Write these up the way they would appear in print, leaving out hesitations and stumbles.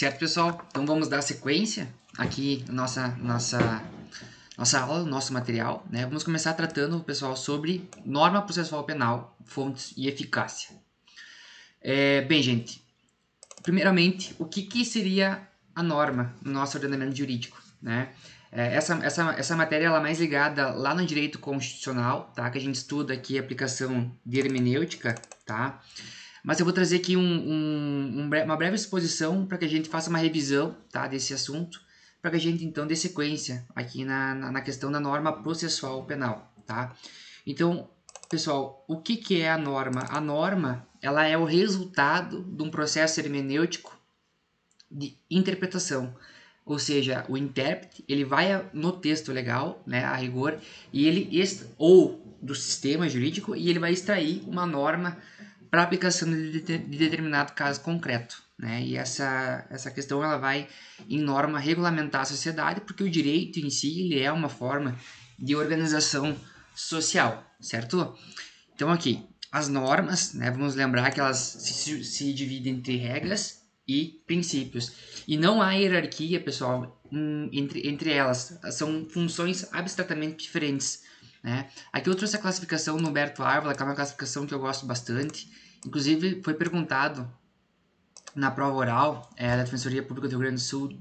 Certo, pessoal? Então vamos dar sequência aqui na nossa aula, nosso material, né? Vamos começar tratando, pessoal, sobre norma processual penal, fontes e eficácia. Bem, gente, primeiramente, o que seria a norma no nosso ordenamento jurídico, né? Essa matéria ela é mais ligada lá no direito constitucional, tá? Que a gente estuda aqui a aplicação de hermenêutica, tá? Mas eu vou trazer aqui uma breve exposição para que a gente faça uma revisão, tá, desse assunto, para que a gente então dê sequência aqui na questão da norma processual penal, tá? Então, pessoal, o que é a norma? A norma, ela é o resultado de um processo hermenêutico de interpretação. Ou seja, o intérprete, ele vai no texto legal, né, a rigor, e ou do sistema jurídico, e ele vai extrair uma norma para aplicação de determinado caso concreto, né? E essa questão ela vai em norma regulamentar a sociedade, porque o direito em si ele é uma forma de organização social, certo? Então aqui, as normas, né, vamos lembrar que elas se dividem entre regras e princípios. E não há hierarquia, pessoal, entre elas. São funções abstratamente diferentes, né? Aqui eu trouxe a classificação do Humberto Árvola, que é uma classificação que eu gosto bastante. Inclusive, foi perguntado na prova oral da Defensoria Pública do Rio Grande do Sul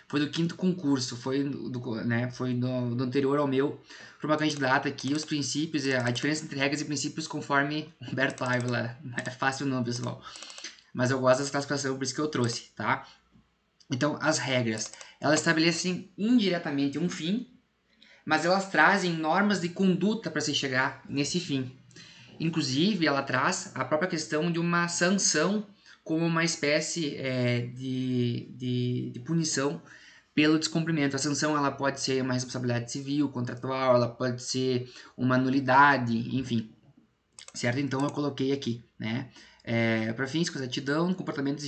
foi do 5º concurso, foi do anterior ao meu, para uma candidata aqui, os princípios, a diferença entre regras e princípios conforme Humberto Árvola. É fácil não, pessoal. Mas eu gosto dessa classificação, por isso que eu trouxe, tá? Então, as regras, elas estabelecem indiretamente um fim, mas elas trazem normas de conduta para se chegar nesse fim. Inclusive, ela traz a própria questão de uma sanção como uma espécie de punição pelo descumprimento. A sanção ela pode ser uma responsabilidade civil, contratual, ela pode ser uma nulidade, enfim. Certo? Então, eu coloquei aqui, né? Para fins com exatidão, comportamentos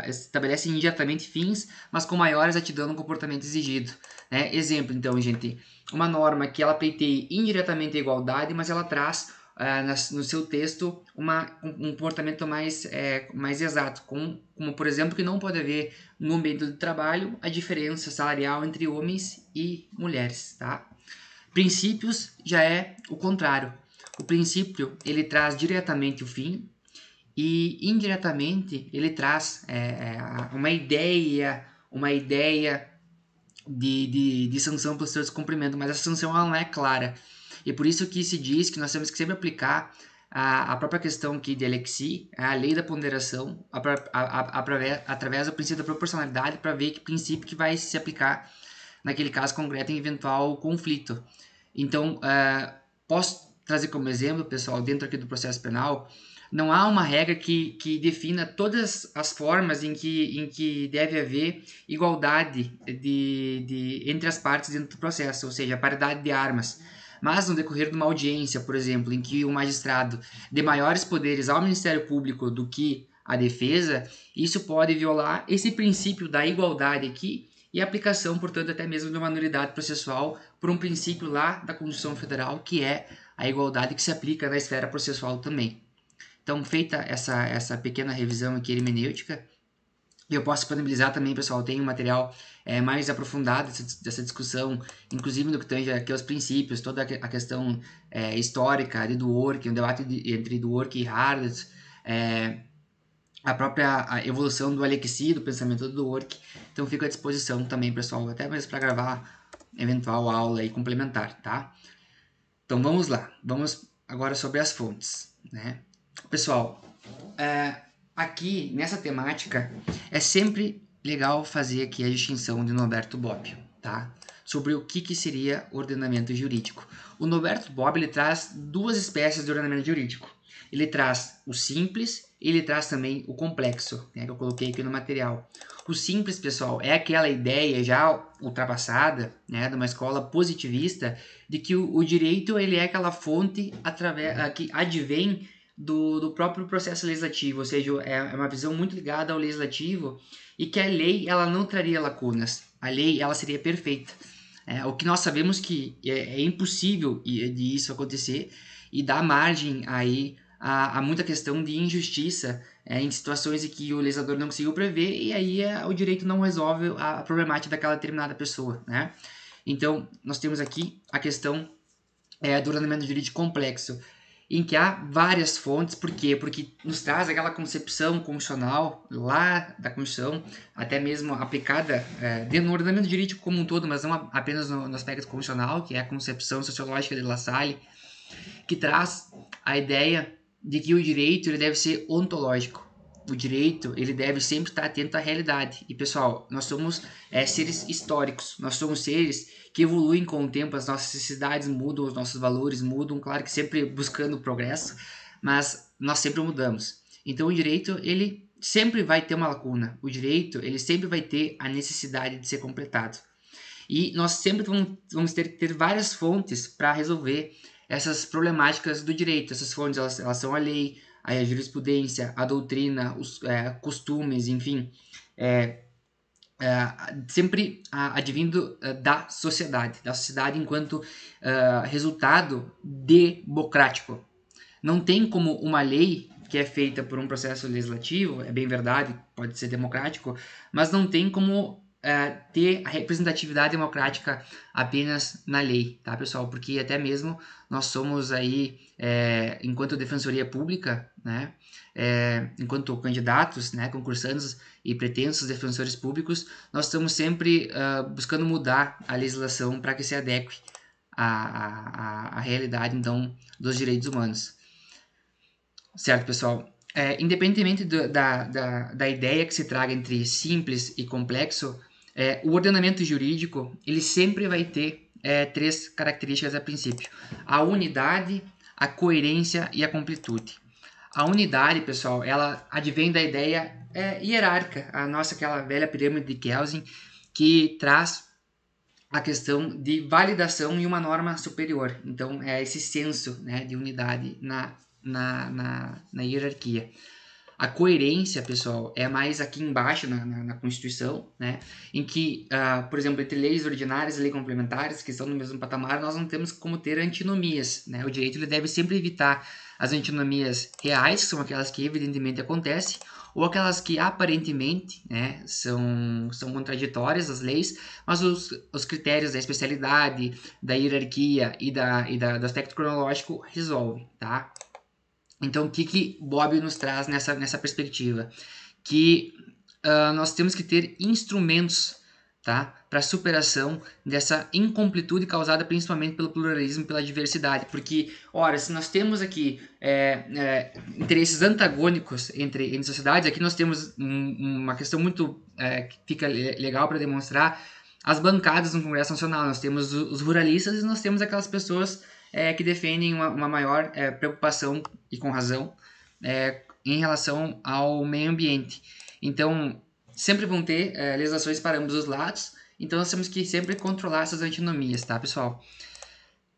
estabelece indiretamente fins, mas com maior exatidão no comportamento exigido. Né? Exemplo, então, gente, uma norma que ela pleiteia indiretamente a igualdade, mas ela traz no seu texto um comportamento mais exato, como, por exemplo, que não pode haver no ambiente do trabalho a diferença salarial entre homens e mulheres. Tá? Princípios já é o contrário. O princípio ele traz diretamente o fim e indiretamente ele traz uma ideia de sanção pelo seu descumprimento, mas a sanção ela não é clara. E por isso que se diz que nós temos que sempre aplicar a própria questão aqui de Alexis, a lei da ponderação, através do princípio da proporcionalidade, para ver que princípio que vai se aplicar naquele caso concreto em eventual conflito. Então, posso trazer como exemplo, pessoal, dentro aqui do processo penal, não há uma regra que defina todas as formas em que deve haver igualdade entre as partes dentro do processo, ou seja, paridade de armas. Mas no decorrer de uma audiência, por exemplo, em que o magistrado dê maiores poderes ao Ministério Público do que à defesa, isso pode violar esse princípio da igualdade aqui e a aplicação, portanto, até mesmo de uma nulidade processual por um princípio lá da Constituição Federal, que é a igualdade que se aplica na esfera processual também. Então, feita essa pequena revisão aqui hermenêutica, eu posso disponibilizar também, pessoal, tem um material mais aprofundado dessa discussão, inclusive no que tange aqui aos princípios, toda a questão histórica de Dworkin, o debate entre Dworkin e Hardt, a própria evolução do Alexis, do pensamento do Dworkin. Então, fico à disposição também, pessoal, até mesmo para gravar eventual aula e complementar, tá? Então, vamos lá. Vamos agora sobre as fontes, né? Pessoal, aqui nessa temática é sempre legal fazer aqui a distinção de Norberto Bobbio, tá? Sobre o que seria ordenamento jurídico. O Norberto Bobbio ele traz duas espécies de ordenamento jurídico. Ele traz o simples e ele traz também o complexo, né, que eu coloquei aqui no material. O simples, pessoal, é aquela ideia já ultrapassada, né, de uma escola positivista, de que o direito ele é aquela fonte que advém do próprio processo legislativo, ou seja, é uma visão muito ligada ao legislativo e que a lei ela não traria lacunas, a lei ela seria perfeita. O que nós sabemos que é impossível de isso acontecer e dá margem aí há muita questão de injustiça em situações em que o legislador não conseguiu prever e aí o direito não resolve a problemática daquela determinada pessoa, né? Então, nós temos aqui a questão do ordenamento jurídico complexo, em que há várias fontes. Por quê? Porque nos traz aquela concepção constitucional lá da Constituição, até mesmo aplicada no ordenamento jurídico como um todo, mas não apenas no aspecto constitucional, que é a concepção sociológica de La Salle, que traz a ideia de que o direito ele deve ser ontológico. O direito ele deve sempre estar atento à realidade. E pessoal, nós somos seres históricos, nós somos seres que evoluem com o tempo, as nossas necessidades mudam, os nossos valores mudam, claro que sempre buscando o progresso, mas nós sempre mudamos. Então o direito ele sempre vai ter uma lacuna, o direito ele sempre vai ter a necessidade de ser completado. E nós sempre vamos ter várias fontes para resolver essas problemáticas do direito. Essas fontes elas são a lei, a jurisprudência, a doutrina, os costumes, enfim, sempre advindo da sociedade enquanto resultado democrático. Não tem como uma lei que é feita por um processo legislativo, é bem verdade, pode ser democrático, mas não tem como ter a representatividade democrática apenas na lei, tá, pessoal? Porque até mesmo nós somos aí, enquanto defensoria pública, né, enquanto candidatos, né, concursantes e pretensos defensores públicos, nós estamos sempre buscando mudar a legislação para que se adeque à realidade, então, dos direitos humanos. Certo, pessoal? Independentemente da ideia que se traga entre simples e complexo, o ordenamento jurídico ele sempre vai ter três características a princípio: a unidade, a coerência e a completude. A unidade, pessoal, ela advém da ideia hierárquica, aquela velha pirâmide de Kelsen, que traz a questão de validação em uma norma superior. Então, é esse senso, né, de unidade na hierarquia. A coerência, pessoal, é mais aqui embaixo na Constituição, né, em que, por exemplo, entre leis ordinárias e leis complementares, que estão no mesmo patamar, nós não temos como ter antinomias, né? O direito ele deve sempre evitar as antinomias reais, que são aquelas que evidentemente acontecem, ou aquelas que aparentemente, né, são contraditórias às leis, mas os critérios da especialidade, da hierarquia e do aspecto cronológico resolvem, tá? Então, o que Bobbio nos traz nessa perspectiva? Que nós temos que ter instrumentos, tá, para superação dessa incompletude causada principalmente pelo pluralismo e pela diversidade. Porque, ora, se nós temos aqui interesses antagônicos entre sociedades, aqui nós temos uma questão muito que fica legal para demonstrar as bancadas no Congresso Nacional. Nós temos os ruralistas e nós temos aquelas pessoas que defendem uma maior preocupação, e com razão, em relação ao meio ambiente. Então, sempre vão ter legislações para ambos os lados, então nós temos que sempre controlar essas antinomias, tá, pessoal?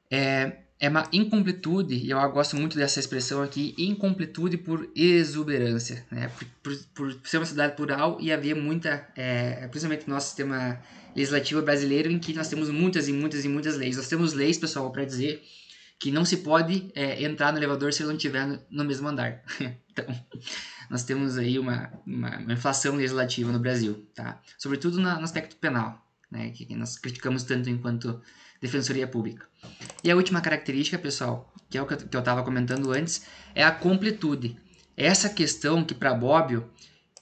É uma incompletude, e eu gosto muito dessa expressão aqui, incompletude por exuberância, né? Por ser uma cidade plural e haver muita, principalmente no nosso sistema legislativo brasileiro, em que nós temos muitas e muitas e muitas leis. Nós temos leis, pessoal, para dizer que não se pode entrar no elevador se ele não estiver no mesmo andar. Então, nós temos aí uma inflação legislativa no Brasil, tá? Sobretudo no aspecto penal, né? Que nós criticamos tanto enquanto defensoria pública. E a última característica, pessoal, que é o que eu estava comentando antes, é a completude. Essa questão que para Bobbio,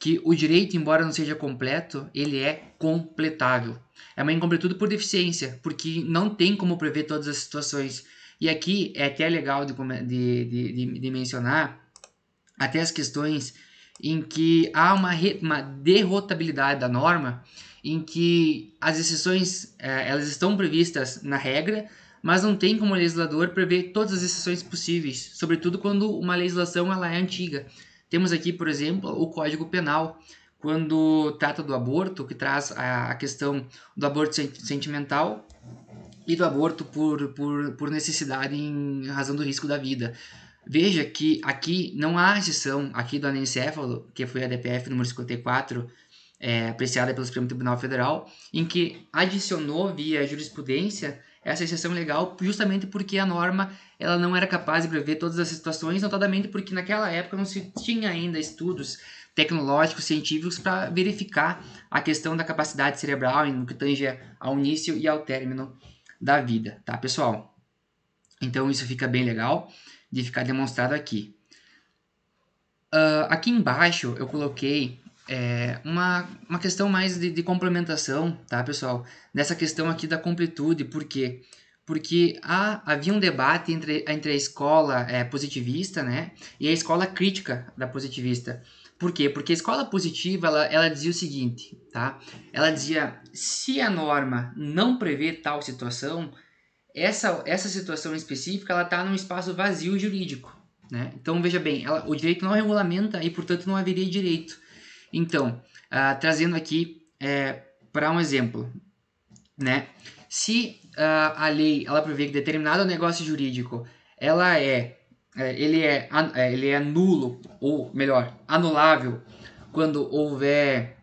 que o direito, embora não seja completo, ele é completável. É uma incompletude por deficiência, porque não tem como prever todas as situações. E aqui é até legal de mencionar até as questões em que há uma derrotabilidade da norma, em que as exceções elas estão previstas na regra, mas não tem como o legislador prever todas as exceções possíveis, sobretudo quando uma legislação ela é antiga. Temos aqui, por exemplo, o Código Penal, quando trata do aborto, que traz a questão do aborto sentimental e do aborto por necessidade em razão do risco da vida. Veja que aqui não há exceção aqui do anencéfalo, que foi a DPF número 54, apreciada pelo Supremo Tribunal Federal, em que adicionou via jurisprudência essa exceção legal justamente porque a norma ela não era capaz de prever todas as situações, notadamente porque naquela época não se tinha ainda estudos tecnológicos, científicos para verificar a questão da capacidade cerebral no que tange ao início e ao término da vida, tá, pessoal? Então isso fica bem legal de ficar demonstrado aqui. Aqui embaixo eu coloquei uma questão mais de complementação, tá, pessoal? Nessa questão aqui da completude, por quê? Porque havia um debate entre a escola positivista, né, e a escola crítica da positivista. Por quê? Porque a escola positiva, ela dizia o seguinte, tá? Ela dizia, se a norma não prevê tal situação, essa situação específica, ela está num espaço vazio jurídico, né? Então, veja bem, o direito não regulamenta e, portanto, não haveria direito. Então, trazendo aqui para um exemplo, né? Se a lei ela prevê que determinado negócio jurídico ele é nulo, ou melhor, anulável, quando houver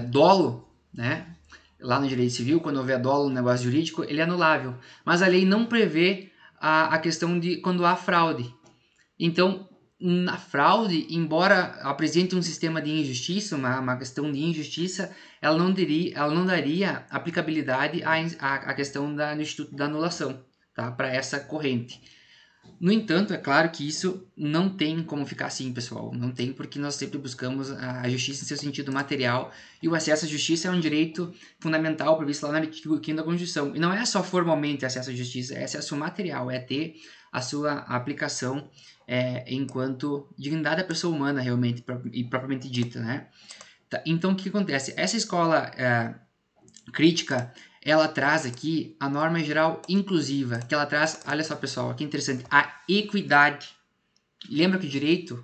dolo, né? Lá no direito civil, quando houver dolo no negócio jurídico, ele é anulável. Mas a lei não prevê a questão de quando há fraude. Então, na fraude, embora apresente um sistema de injustiça, uma questão de injustiça, ela não daria aplicabilidade à questão do Instituto da Anulação, tá? Para essa corrente. No entanto, é claro que isso não tem como ficar assim, pessoal. Não tem, porque nós sempre buscamos a justiça em seu sentido material, e o acesso à justiça é um direito fundamental previsto lá no artigo 5º da Constituição. E não é só formalmente acesso à justiça, é acesso material, é ter a sua aplicação enquanto dignidade da pessoa humana, realmente, e propriamente dita, né? Tá, então, o que acontece? Essa escola crítica, ela traz aqui a norma geral inclusiva, que ela traz, olha só, pessoal, que interessante, a equidade. Lembra que o direito,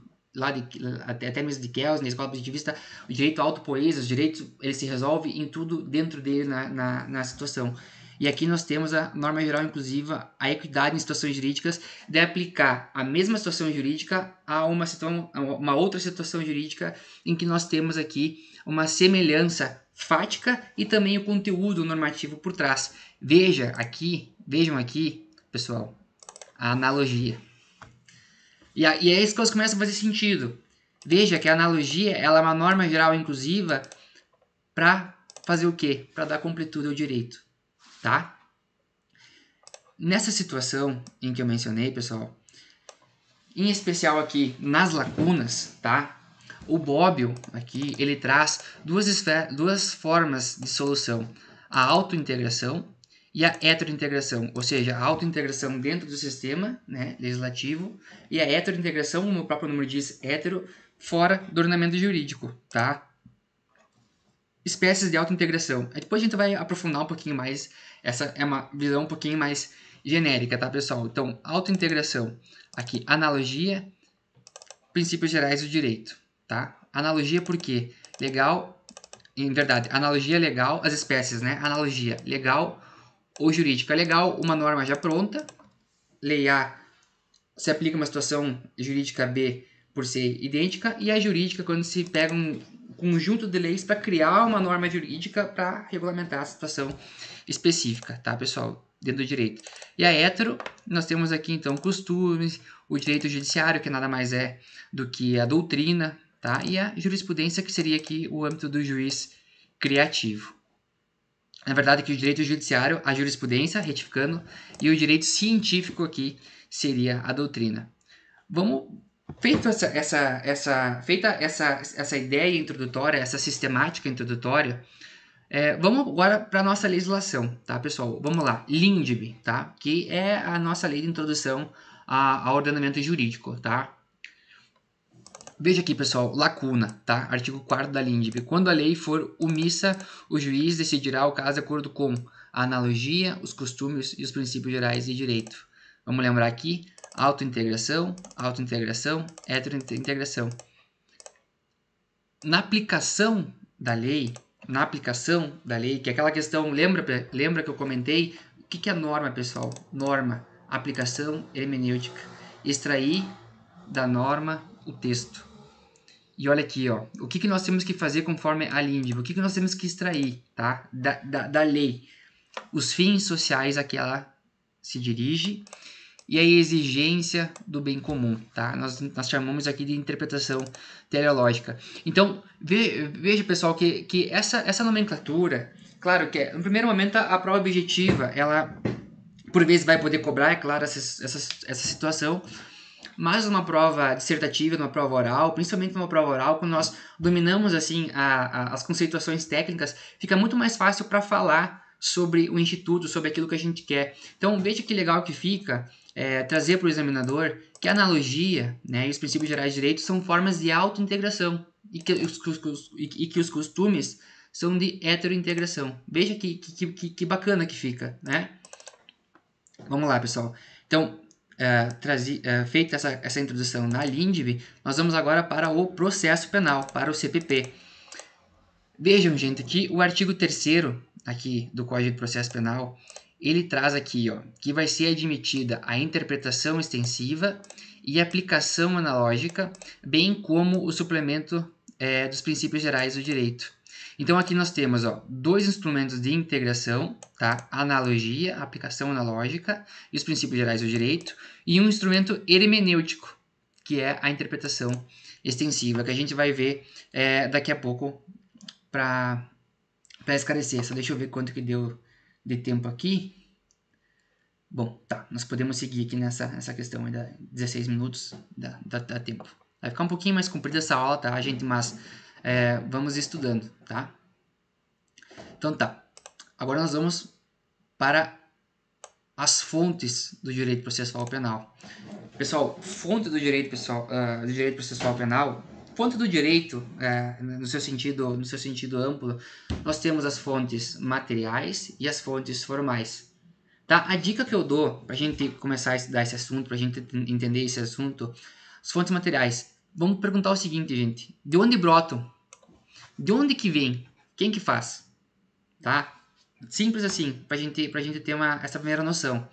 até mesmo de Kelsen, na escola positivista, o direito autopoiesis, o direito, ele se resolve em tudo dentro dele na situação. E aqui nós temos a norma geral inclusiva, a equidade em situações jurídicas, de aplicar a mesma situação jurídica a uma outra situação jurídica em que nós temos aqui uma semelhança fática e também o conteúdo normativo por trás. Vejam aqui, pessoal, a analogia. E aí as coisas começam a fazer sentido. Veja que a analogia ela é uma norma geral inclusiva para fazer o quê? Para dar completude ao direito, tá? Nessa situação em que eu mencionei, pessoal, em especial aqui nas lacunas, tá? O Bobbio aqui, ele traz duas formas de solução. A autointegração e a heterointegração, ou seja, a autointegração dentro do sistema, né, legislativo, e a heterointegração, como o próprio nome diz, hetero, fora do ordenamento jurídico, tá? Espécies de autointegração. Depois a gente vai aprofundar um pouquinho mais, essa é uma visão um pouquinho mais genérica, tá, pessoal? Então, autointegração, aqui, analogia, princípios gerais do direito, tá? Analogia por quê? Legal, em verdade, analogia legal, as espécies, né? Analogia legal ou jurídica. Legal, uma norma já pronta, lei A se aplica uma situação jurídica B por ser idêntica, e a jurídica quando se pega um conjunto de leis para criar uma norma jurídica para regulamentar a situação específica, tá, pessoal? Dentro do direito. E a hetero, nós temos aqui então costumes, o direito judiciário, que nada mais é do que a doutrina, tá? E a jurisprudência, que seria aqui o âmbito do juiz criativo. Na verdade, aqui o direito judiciário, a jurisprudência, retificando, e o direito científico aqui seria a doutrina. Vamos, feita essa ideia introdutória, essa sistemática introdutória, vamos agora para a nossa legislação, tá, pessoal? Vamos lá, LINDB, tá? Que é a nossa lei de introdução ao ordenamento jurídico, tá? Veja aqui, pessoal, lacuna, tá? Artigo 4º da LINDB. Quando a lei for omissa, o juiz decidirá o caso de acordo com a analogia, os costumes e os princípios gerais de direito. Vamos lembrar aqui, autointegração, heterointegração. Na aplicação da lei, que é aquela questão, lembra que eu comentei? O que é norma, pessoal? Norma, aplicação hermenêutica. Extrair da norma o texto. E olha aqui, ó, o que nós temos que fazer conforme a LINDB? O que nós temos que extrair, tá? Da lei? os fins sociais a que ela se dirige e a exigência do bem comum, tá? Nós chamamos aqui de interpretação teleológica. Então, veja, pessoal, que essa nomenclatura, claro que no primeiro momento a prova objetiva, ela por vezes vai poder cobrar, é claro, essa situação, mas numa prova dissertativa, numa prova oral, principalmente numa prova oral, quando nós dominamos assim as conceituações técnicas, fica muito mais fácil para falar sobre o instituto, sobre aquilo que a gente quer. Então veja que legal que fica trazer para o examinador que a analogia, né, e os princípios gerais de direito são formas de autointegração e que os costumes são de heterointegração. Veja que bacana que fica, né? Vamos lá, pessoal. Então, feita essa introdução na LINDB, nós vamos agora para o processo penal, para o CPP. Vejam, gente, que o artigo 3º aqui do Código de Processo Penal, ele traz aqui, ó, que vai ser admitida a interpretação extensiva e aplicação analógica, bem como o suplemento dos princípios gerais do direito. Então aqui nós temos, ó, dois instrumentos de integração, tá? A analogia, a aplicação analógica e os princípios gerais do direito, e um instrumento hermenêutico, que é a interpretação extensiva, que a gente vai ver daqui a pouco para esclarecer. Só deixa eu ver quanto que deu de tempo aqui. Bom, tá, nós podemos seguir aqui nessa questão ainda, 16 minutos, dá tempo. Vai ficar um pouquinho mais comprida essa aula, tá, gente? Mas vamos estudando, tá? Então tá, agora nós vamos para as fontes do direito processual penal. Pessoal, fonte do direito processual penal, fonte do direito, no seu sentido amplo, nós temos as fontes materiais e as fontes formais. Tá? A dica que eu dou para a gente começar a estudar esse assunto, para a gente entender esse assunto, as fontes materiais. Vamos perguntar o seguinte, gente: de onde brotam? De onde que vem? Quem que faz? Tá? Simples assim, para a gente ter essa primeira noção.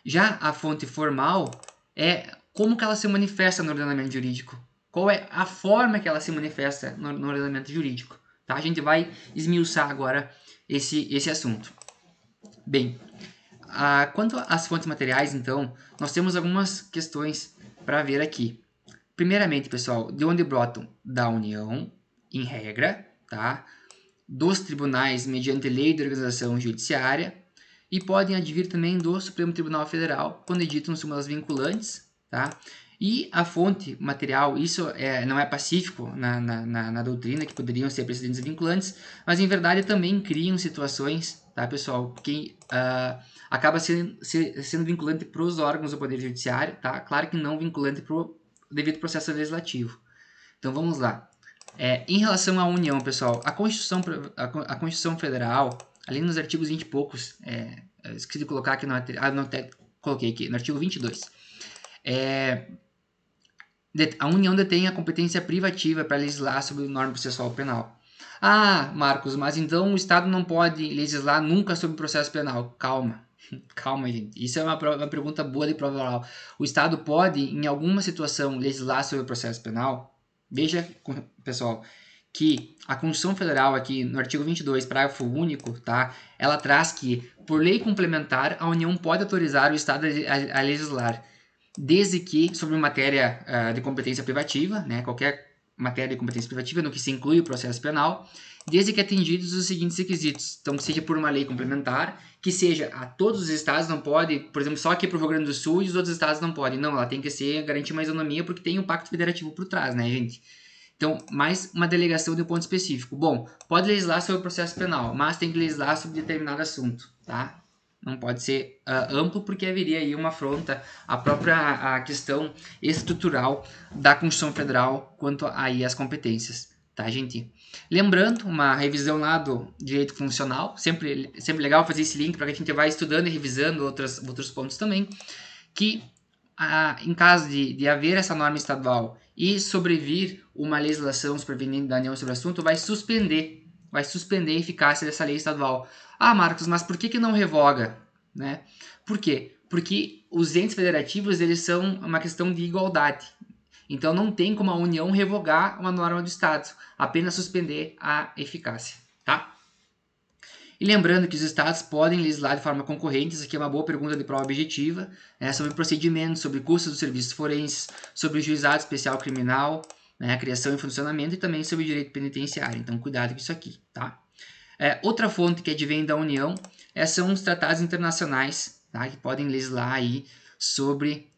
Já a fonte formal é como que ela se manifesta no ordenamento jurídico. Qual é a forma que ela se manifesta no ordenamento jurídico. Tá? A gente vai esmiuçar agora esse assunto. Bem, quanto às fontes materiais, então, nós temos algumas questões para ver aqui. Primeiramente, pessoal, de onde brotam? Da União, em regra, tá? Dos tribunais mediante lei de organização judiciária e podem advir também do Supremo Tribunal Federal, quando editam súmulas vinculantes, tá? E a fonte material, isso não é pacífico na doutrina, que poderiam ser precedentes vinculantes, mas em verdade também criam situações, tá, pessoal, que acaba sendo vinculante para os órgãos do Poder Judiciário, tá? Claro que não vinculante para o devido processo legislativo. Então vamos lá. Em relação à União, pessoal, a Constituição Federal, ali nos artigos 20 e poucos, esqueci de colocar aqui coloquei aqui, no artigo 22, a União detém a competência privativa para legislar sobre norma processual penal. Ah, Marcos, mas então o Estado não pode legislar nunca sobre processo penal. Calma, calma, gente. Isso é uma pergunta boa de prova oral. O Estado pode, em alguma situação, legislar sobre o processo penal? Veja, pessoal, que a Constituição Federal aqui no artigo 22, parágrafo único, tá? Ela traz que, por lei complementar, a União pode autorizar o Estado a legislar, desde que sobre matéria de competência privativa, né? Qualquer matéria de competência privativa, no que se inclui o processo penal, desde que atendidos os seguintes requisitos. Então, que seja por uma lei complementar, que seja a todos os estados, não pode, por exemplo, só aqui para o Rio Grande do Sul e os outros estados não podem. Não, ela tem que garantir uma isonomia porque tem um pacto federativo por trás, né, gente? Então, mais uma delegação de um ponto específico. Bom, pode legislar sobre o processo penal, mas tem que legislar sobre determinado assunto, tá? Não pode ser amplo porque haveria aí uma afronta à própria questão estrutural da Constituição Federal quanto aí às competências, tá, gente? Lembrando, uma revisão lá do direito funcional, sempre legal fazer esse link para que a gente vá estudando e revisando outros pontos também, que em caso de haver essa norma estadual e sobrevir uma legislação superveniente da União sobre o assunto, vai suspender a eficácia dessa lei estadual. Ah, Marcos, mas por que não revoga? Né? Por quê? Porque os entes federativos eles são uma questão de igualdade. Então não tem como a União revogar uma norma do Estado, apenas suspender a eficácia. Tá? E lembrando que os estados podem legislar de forma concorrente, isso aqui é uma boa pergunta de prova objetiva, sobre procedimentos, sobre custos dos serviços forenses, sobre o juizado especial criminal, né, criação e funcionamento, e também sobre o direito penitenciário. Então, cuidado com isso aqui, tá? Outra fonte que advém da União são os tratados internacionais, tá, que podem legislar aí sobre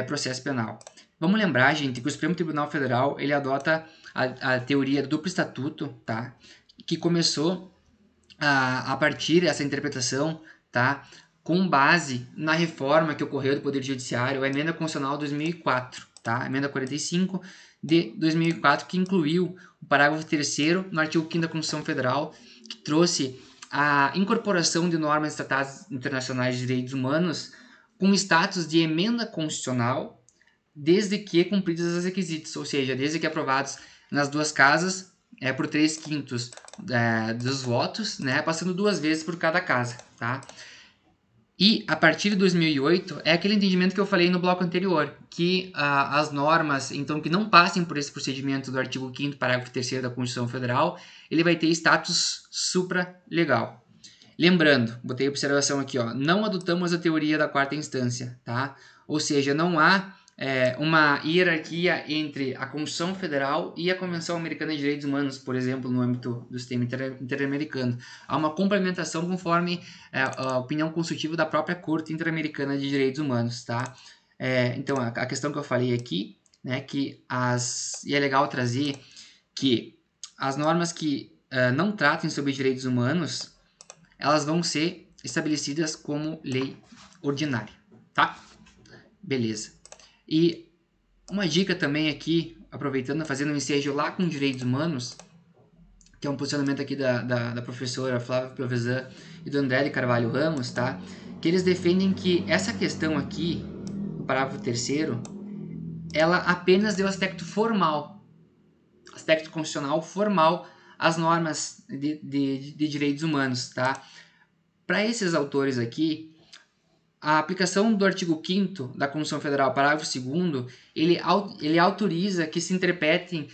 processo penal. Vamos lembrar, gente, que o Supremo Tribunal Federal ele adota a teoria do duplo estatuto, tá, que começou a partir dessa interpretação, tá, com base na reforma que ocorreu do Poder Judiciário, a Emenda Constitucional 2004, tá, a Emenda 45 de 2004, que incluiu o parágrafo 3º no artigo 5º da Constituição Federal, que trouxe a incorporação de normas de tratados internacionais de direitos humanos com status de emenda constitucional, desde que cumpridos os requisitos, ou seja, desde que aprovados nas duas casas por 3/5 dos votos, né, passando 2 vezes por cada casa, tá? E a partir de 2008 é aquele entendimento que eu falei no bloco anterior, que as normas, então, que não passem por esse procedimento do artigo 5º, parágrafo 3º da Constituição Federal, ele vai ter status supralegal. Lembrando, botei observação aqui, ó, não adotamos a teoria da quarta instância, tá? Ou seja, não há uma hierarquia entre a Constituição Federal e a Convenção Americana de Direitos Humanos, por exemplo, no âmbito do sistema interamericano. Há uma complementação conforme a opinião consultiva da própria Corte Interamericana de Direitos Humanos, tá? Então, a questão que eu falei aqui, né, e é legal trazer que as normas que não tratem sobre direitos humanos, elas vão ser estabelecidas como lei ordinária, tá? Beleza. E uma dica também aqui, aproveitando, fazendo um ensejo lá com direitos humanos, que é um posicionamento aqui da professora Flávia Piovesan e do André de Carvalho Ramos, tá? Que eles defendem que essa questão aqui, no parágrafo 3º, ela apenas deu aspecto formal, aspecto constitucional formal às normas de direitos humanos, tá? Para esses autores aqui, a aplicação do artigo 5º da Constituição Federal, parágrafo 2º, ele autoriza que se interprete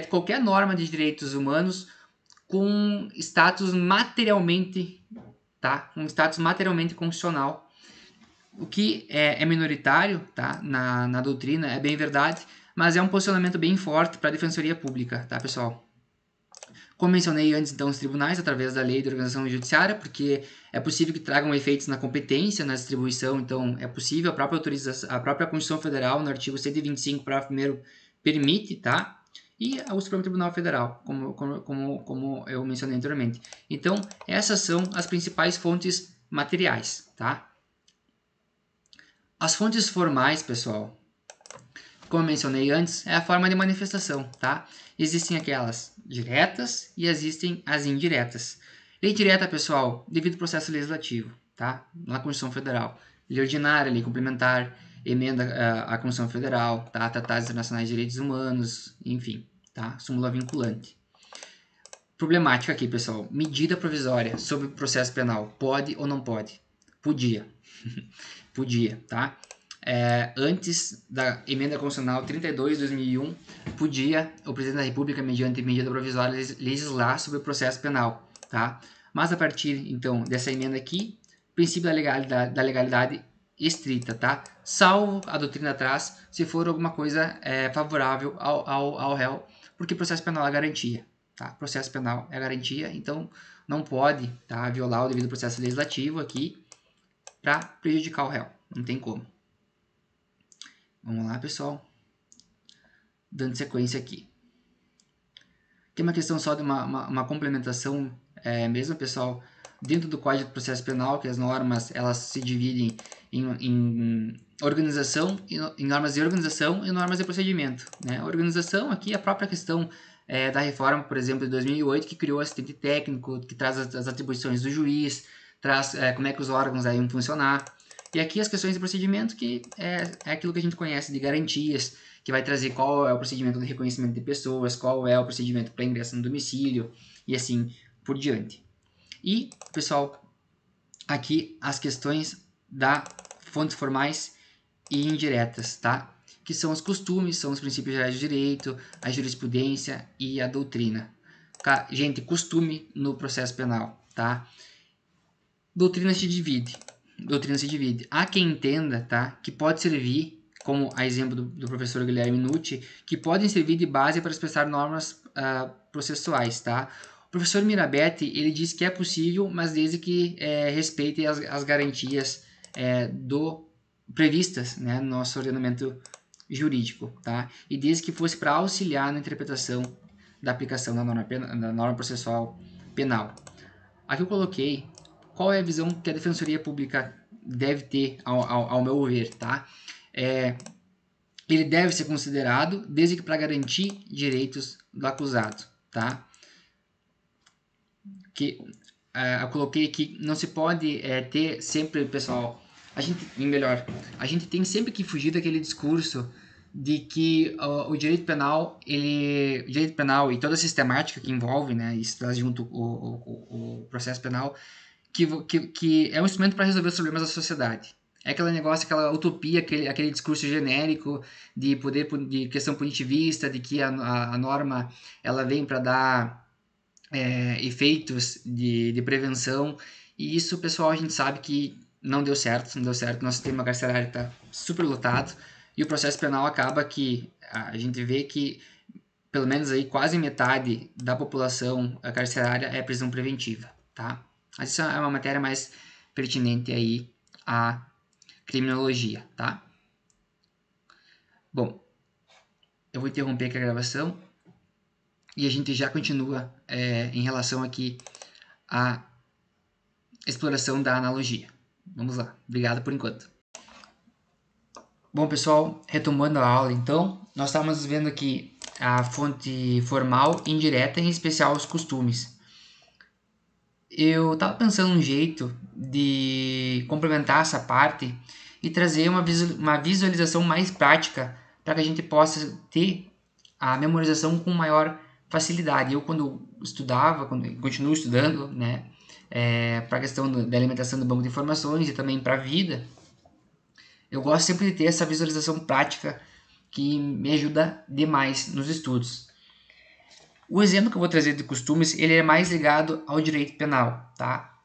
qualquer norma de direitos humanos com status materialmente, tá? Um status materialmente constitucional. O que é minoritário, tá? Na doutrina, é bem verdade, mas é um posicionamento bem forte para a Defensoria Pública, tá, pessoal? Como mencionei antes, então, os tribunais, através da lei de organização judiciária, porque é possível que tragam efeitos na competência, na distribuição, então é possível, a própria Constituição Federal, no artigo 125, parágrafo 1º, permite, tá? E o Supremo Tribunal Federal, como eu mencionei anteriormente. Então, essas são as principais fontes materiais, tá? As fontes formais, pessoal, como eu mencionei antes, é a forma de manifestação, tá? Existem aquelas diretas e existem as indiretas. Lei direta, pessoal, devido ao processo legislativo, tá? Na Constituição Federal. Lei ordinária, lei complementar, emenda à Constituição Federal, tá? Tratados internacionais de direitos humanos, enfim, tá? Súmula vinculante. Problemática aqui, pessoal. Medida provisória sobre processo penal. Pode ou não pode? Podia. Podia, tá? Antes da emenda constitucional 32 de 2001, podia o presidente da República, mediante medida provisória, legislar sobre o processo penal, tá? Mas a partir, então, dessa emenda aqui, princípio da legalidade estrita, tá? Salvo a doutrina atrás, se for alguma coisa favorável ao réu, porque processo penal é garantia, tá? Processo penal é garantia, então não pode, tá, violar o devido processo legislativo aqui para prejudicar o réu, não tem como. Vamos lá, pessoal. Dando sequência aqui. Tem uma questão só de uma complementação mesmo, pessoal. Dentro do Código de Processo Penal, que as normas elas se dividem em organização, em normas de organização e normas de procedimento, né? A organização aqui, a própria questão da reforma, por exemplo, de 2008, que criou o assistente técnico, que traz as atribuições do juiz, traz como é que os órgãos aí vão funcionar. E aqui as questões de procedimento, que é aquilo que a gente conhece de garantias, que vai trazer qual é o procedimento de reconhecimento de pessoas, qual é o procedimento para ingresso no domicílio, e assim por diante. E, pessoal, aqui as questões da fontes formais e indiretas, tá? Que são os costumes, são os princípios gerais do direito, a jurisprudência e a doutrina. Gente, costume no processo penal, tá? Doutrina se divide. Há quem entenda, tá, que pode servir, como a exemplo do professor Guilherme Nucci, que podem servir de base para expressar normas processuais, tá? O professor Mirabetti, ele diz que é possível, mas desde que respeite as garantias previstas, né, no nosso ordenamento jurídico, tá? E desde que fosse para auxiliar na interpretação da aplicação da norma processual penal. Aqui eu coloquei qual é a visão que a Defensoria Pública deve ter, ao meu ver, tá? Ele deve ser considerado desde que para garantir direitos do acusado, tá? Eu coloquei que não se pode ter sempre, pessoal, a gente tem sempre que fugir daquele discurso de que o direito penal e toda a sistemática que envolve, né, isso traz junto o processo penal, que é um instrumento para resolver os problemas da sociedade. É aquele negócio, aquela utopia, aquele discurso genérico de questão punitivista, de que a norma ela vem para dar efeitos de prevenção, e isso, pessoal, a gente sabe que não deu certo. Nosso sistema carcerário está super lotado, e o processo penal acaba que a gente vê que pelo menos aí quase metade da população carcerária é prisão preventiva, tá? Mas isso é uma matéria mais pertinente aí à criminologia, tá? Bom, eu vou interromper aqui a gravação e a gente já continua em relação aqui à exploração da analogia. Vamos lá, obrigado por enquanto. Bom, pessoal, retomando a aula, então, nós estávamos vendo aqui a fonte formal e indireta, em especial os costumes. Eu estava pensando um jeito de complementar essa parte e trazer uma visualização mais prática para que a gente possa ter a memorização com maior facilidade. Eu, quando continuo estudando, né, para a questão da alimentação do banco de informações e também para a vida, eu gosto sempre de ter essa visualização prática que me ajuda demais nos estudos. O exemplo que eu vou trazer de costumes, ele é mais ligado ao direito penal, tá?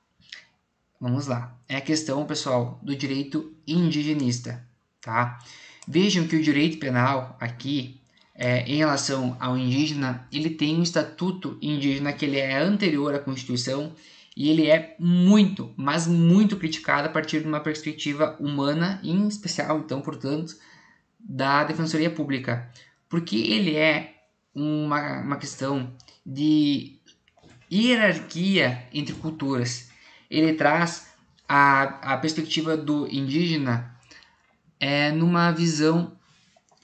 Vamos lá. É a questão, pessoal, do direito indigenista, tá? Vejam que o direito penal aqui, em relação ao indígena, ele tem um estatuto indígena que ele é anterior à Constituição e ele é muito, mas muito criticado a partir de uma perspectiva humana, em especial, então, portanto, da Defensoria Pública, porque ele é uma questão de hierarquia entre culturas. Ele traz a perspectiva do indígena numa visão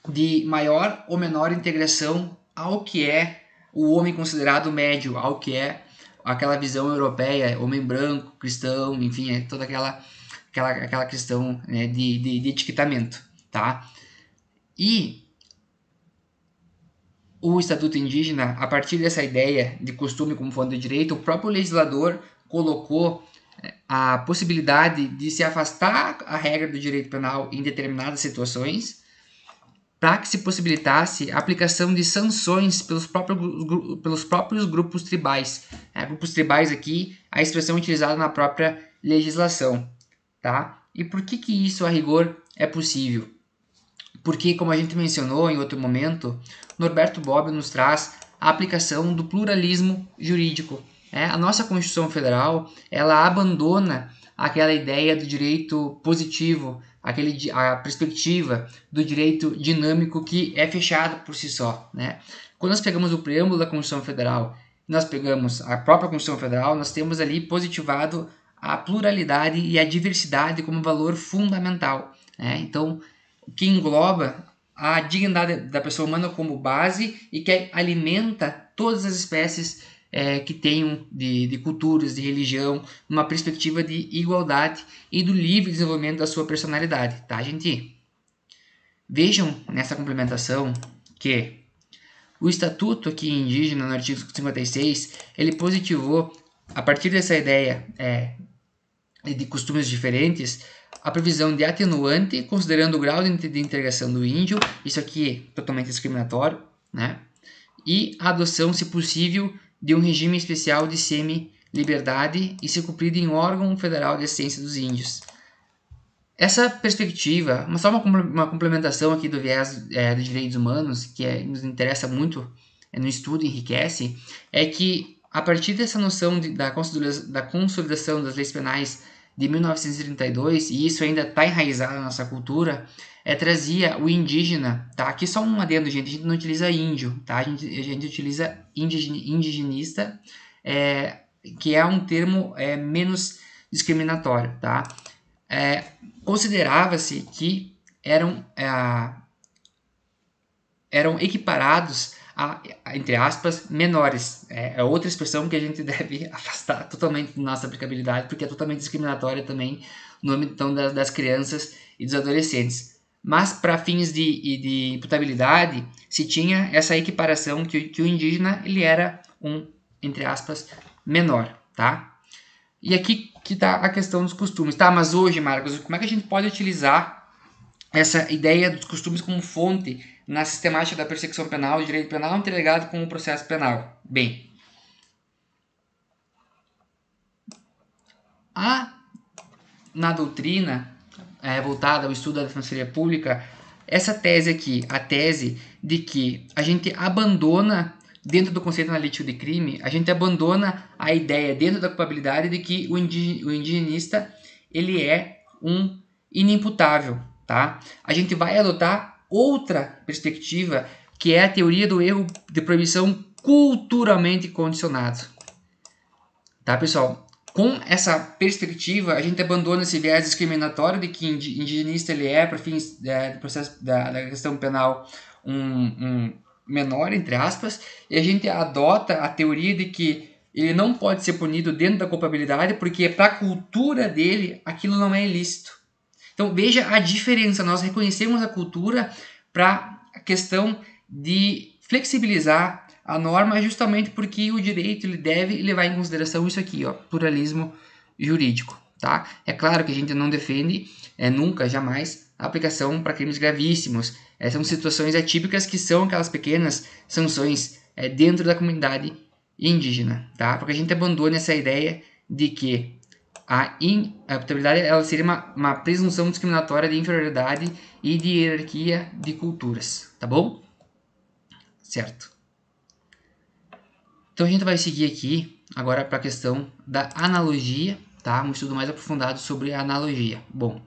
de maior ou menor integração ao que é o homem considerado médio, ao que é aquela visão europeia, homem branco, cristão, enfim, é toda aquela questão, né, de etiquetamento, tá? E o Estatuto Indígena, a partir dessa ideia de costume como fonte de direito, o próprio legislador colocou a possibilidade de se afastar a regra do direito penal em determinadas situações, para que se possibilitasse a aplicação de sanções pelos próprios grupos tribais. Grupos tribais aqui, a expressão utilizada na própria legislação. Tá? E por que isso, a rigor, é possível? Porque, como a gente mencionou em outro momento, Norberto Bobbio nos traz a aplicação do pluralismo jurídico. A nossa Constituição Federal, ela abandona aquela ideia do direito positivo, a perspectiva do direito dinâmico que é fechado por si só, né? Quando nós pegamos o preâmbulo da Constituição Federal, nós pegamos a própria Constituição Federal, nós temos ali positivado a pluralidade e a diversidade como valor fundamental, né? Então, que engloba a dignidade da pessoa humana como base e que alimenta todas as espécies que tenham de culturas, de religião, uma perspectiva de igualdade e do livre desenvolvimento da sua personalidade, tá, gente? Vejam nessa complementação que o Estatuto aqui indígena, no artigo 56, ele positivou, a partir dessa ideia de costumes diferentes, a previsão de atenuante, considerando o grau de integração do índio, isso aqui é totalmente discriminatório, né? E a adoção, se possível, de um regime especial de semi-liberdade e ser cumprido em órgão federal de assistência dos índios. Essa perspectiva, só uma complementação aqui do viés dos direitos humanos, que nos interessa muito no estudo, enriquece, é que a partir dessa noção da consolidação das leis penais de 1932, e isso ainda está enraizado na nossa cultura, trazia o indígena, tá? Aqui só um adendo, gente, a gente não utiliza índio, tá? A gente utiliza indigenista, que é um termo menos discriminatório, tá? Considerava-se que eram equiparados a, entre aspas, menores. É outra expressão que a gente deve afastar totalmente da nossa aplicabilidade, porque é totalmente discriminatória também no âmbito então, das crianças e dos adolescentes. Mas para fins de imputabilidade, se tinha essa equiparação que o indígena ele era entre aspas, menor, tá? E aqui que está a questão dos costumes, tá? Mas hoje, Marcos, como é que a gente pode utilizar essa ideia dos costumes como fonte na sistemática da persecução penal, do direito penal interligado com o processo penal? Bem, na doutrina voltada ao estudo da defensoria pública, essa tese aqui, a tese de que a gente abandona, dentro do conceito analítico de crime, a gente abandona a ideia dentro da culpabilidade de que o indigenista ele é um inimputável, tá? A gente vai adotar outra perspectiva, que é a teoria do erro de proibição culturalmente condicionado. Tá, pessoal? Com essa perspectiva, a gente abandona esse viés discriminatório de que indigenista ele é, para fins do processo da questão penal, um menor, entre aspas, e a gente adota a teoria de que ele não pode ser punido dentro da culpabilidade porque para a cultura dele aquilo não é ilícito. Então veja a diferença, nós reconhecemos a cultura para a questão de flexibilizar a norma justamente porque o direito ele deve levar em consideração isso aqui, ó, pluralismo jurídico. Tá? É claro que a gente não defende nunca, jamais, a aplicação para crimes gravíssimos. São situações atípicas que são aquelas pequenas sanções dentro da comunidade indígena. Tá? Porque a gente abandona essa ideia de que a imputabilidade ela seria uma presunção discriminatória de inferioridade e de hierarquia de culturas. Tá bom? Certo. Então a gente vai seguir aqui agora para a questão da analogia, tá? Um estudo mais aprofundado sobre a analogia. Bom,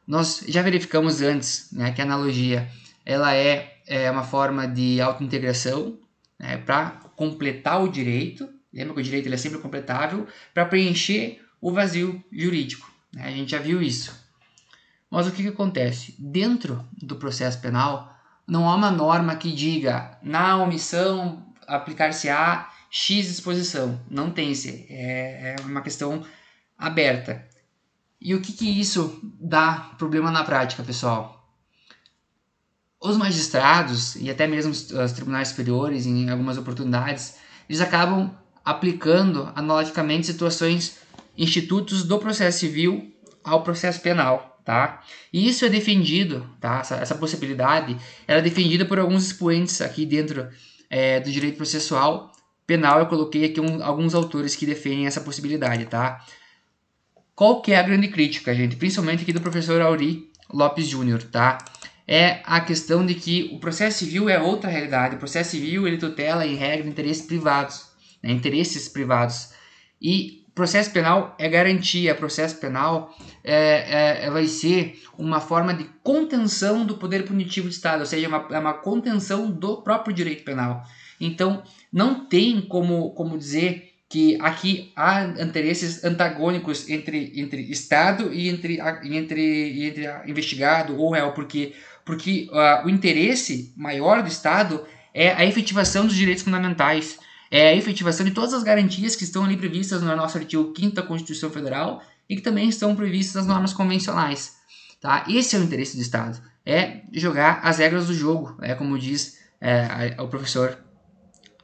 nós já verificamos antes, né, que a analogia ela é uma forma de autointegração, né, para completar o direito. Lembra que o direito ele é sempre completável para preencher o vazio jurídico. Né? A gente já viu isso. Mas o que acontece? Dentro do processo penal, não há uma norma que diga na omissão aplicar-se-á X exposição. Não tem esse. É uma questão aberta. E o que isso dá problema na prática, pessoal? Os magistrados e até mesmo os tribunais superiores, em algumas oportunidades, eles acabam aplicando analogicamente situações, institutos do processo civil ao processo penal. Tá? E isso é defendido, tá? Essa possibilidade ela é defendida por alguns expoentes aqui dentro do direito processual penal. Eu coloquei aqui alguns autores que defendem essa possibilidade, tá? Qual que é a grande crítica, gente? Principalmente aqui do professor Auri Lopes Júnior, tá? É a questão de que o processo civil é outra realidade. O processo civil ele tutela em regra interesses privados, né? Interesses privados. E processo penal é garantia. Processo penal vai ser uma forma de contenção do poder punitivo do Estado, ou seja, uma contenção do próprio direito penal. Então, não tem como dizer que aqui há interesses antagônicos entre Estado e entre investigado ou réu, porque o interesse maior do Estado é a efetivação dos direitos fundamentais, é a efetivação de todas as garantias que estão ali previstas no nosso artigo 5º da Constituição Federal e que também estão previstas nas normas convencionais. Tá? Esse é o interesse do Estado, é jogar as regras do jogo, como diz o professor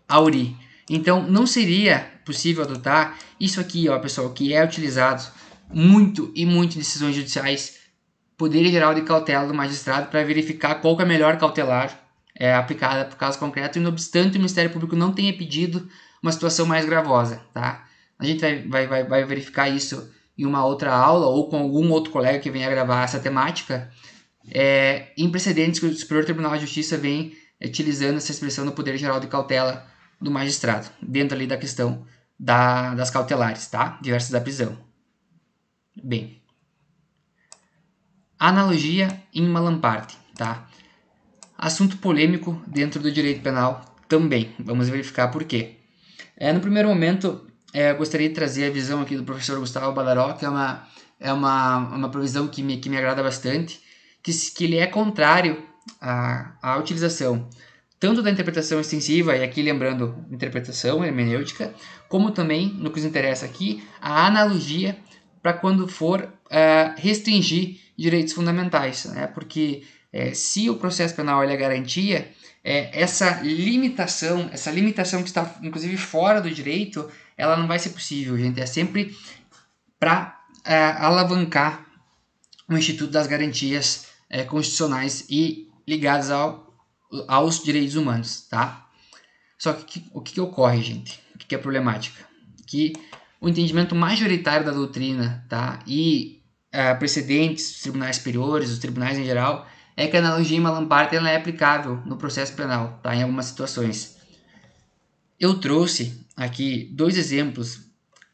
Auri. Então, não seria possível adotar isso aqui, ó, pessoal, que é utilizado muito em decisões judiciais, poder geral de cautela do magistrado para verificar qual que é a melhor cautelar aplicada para o caso concreto, e não obstante o Ministério Público não tenha pedido uma situação mais gravosa, tá? A gente vai verificar isso em uma outra aula ou com algum outro colega que venha gravar essa temática, em precedentes que o Superior Tribunal de Justiça vem utilizando essa expressão do poder geral de cautela do magistrado, dentro ali da questão das cautelares, tá? Diversas da prisão. Bem, analogia in malam parte, tá? Assunto polêmico dentro do direito penal também. Vamos verificar por quê. No primeiro momento, eu gostaria de trazer a visão aqui do professor Gustavo Badaró, que é uma provisão que me agrada bastante, que ele é contrário à utilização tanto da interpretação extensiva, e aqui lembrando interpretação hermenêutica, como também, no que nos interessa aqui, a analogia para quando for restringir direitos fundamentais, né? Porque se o processo penal é garantia, essa limitação que está inclusive fora do direito, ela não vai ser possível, gente. É sempre para alavancar o Instituto das Garantias Constitucionais e ligadas aos direitos humanos, tá? Só que o que ocorre, gente? O que é problemática? Que o entendimento majoritário da doutrina, tá? E precedentes dos tribunais superiores, dos tribunais em geral, é que a analogia in malam parte ela é aplicável no processo penal, tá? Em algumas situações. Eu trouxe aqui 2 exemplos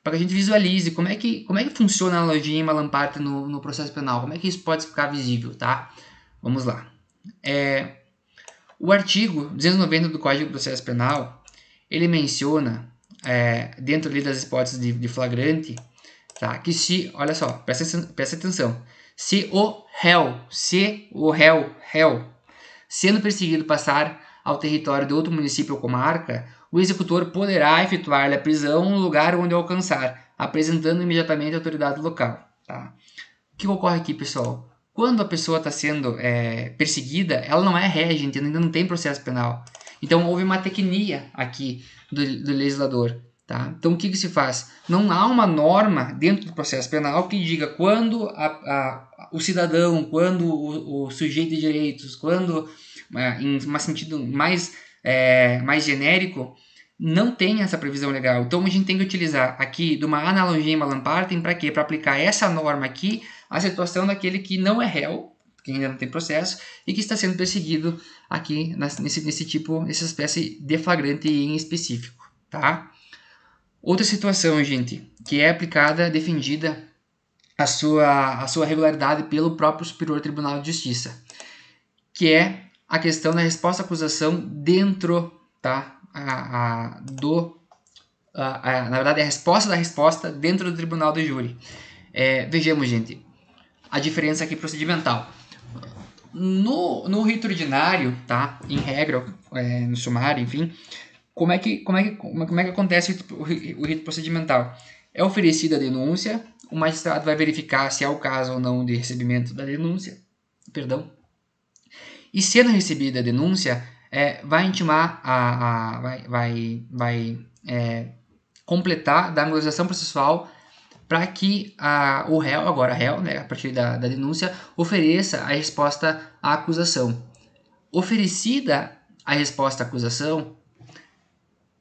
para que a gente visualize como é que funciona a analogia in malam parte no processo penal, como é que isso pode ficar visível, tá? Vamos lá. O artigo 290 do Código de Processo Penal, ele menciona, dentro ali das hipóteses de flagrante, tá, que se, olha só, presta atenção, se o réu, sendo perseguido passar ao território de outro município ou comarca, o executor poderá efetuar-lhe a prisão no lugar onde alcançar, apresentando imediatamente a autoridade local. Tá? O que ocorre aqui, pessoal? Quando a pessoa está sendo perseguida, ela não é ré, gente, ainda não tem processo penal. Então, houve uma tecnia aqui do legislador. Tá? Então, o que se faz? Não há uma norma dentro do processo penal que diga quando o cidadão, quando o sujeito de direitos, quando, em um sentido mais genérico, não tem essa previsão legal. Então, a gente tem que utilizar aqui de uma analogia in malam partem para quê? Para aplicar essa norma aqui à situação daquele que não é réu, que ainda não tem processo, e que está sendo perseguido aqui nessa espécie de flagrante em específico. Tá? Outra situação, gente, que é aplicada, defendida a sua regularidade pelo próprio Superior Tribunal de Justiça, que é a questão da resposta à acusação dentro, tá, na verdade, a resposta da resposta dentro do tribunal do júri. Vejamos, gente, a diferença aqui procedimental. No rito ordinário, tá, em regra, no sumário, enfim, como é que acontece o rito procedimental? É oferecida a denúncia, o magistrado vai verificar se há o caso ou não de recebimento da denúncia, e sendo recebida a denúncia, vai intimar, vai completar da analisação processual para que o réu, né, a partir da denúncia, ofereça a resposta à acusação. Oferecida a resposta à acusação,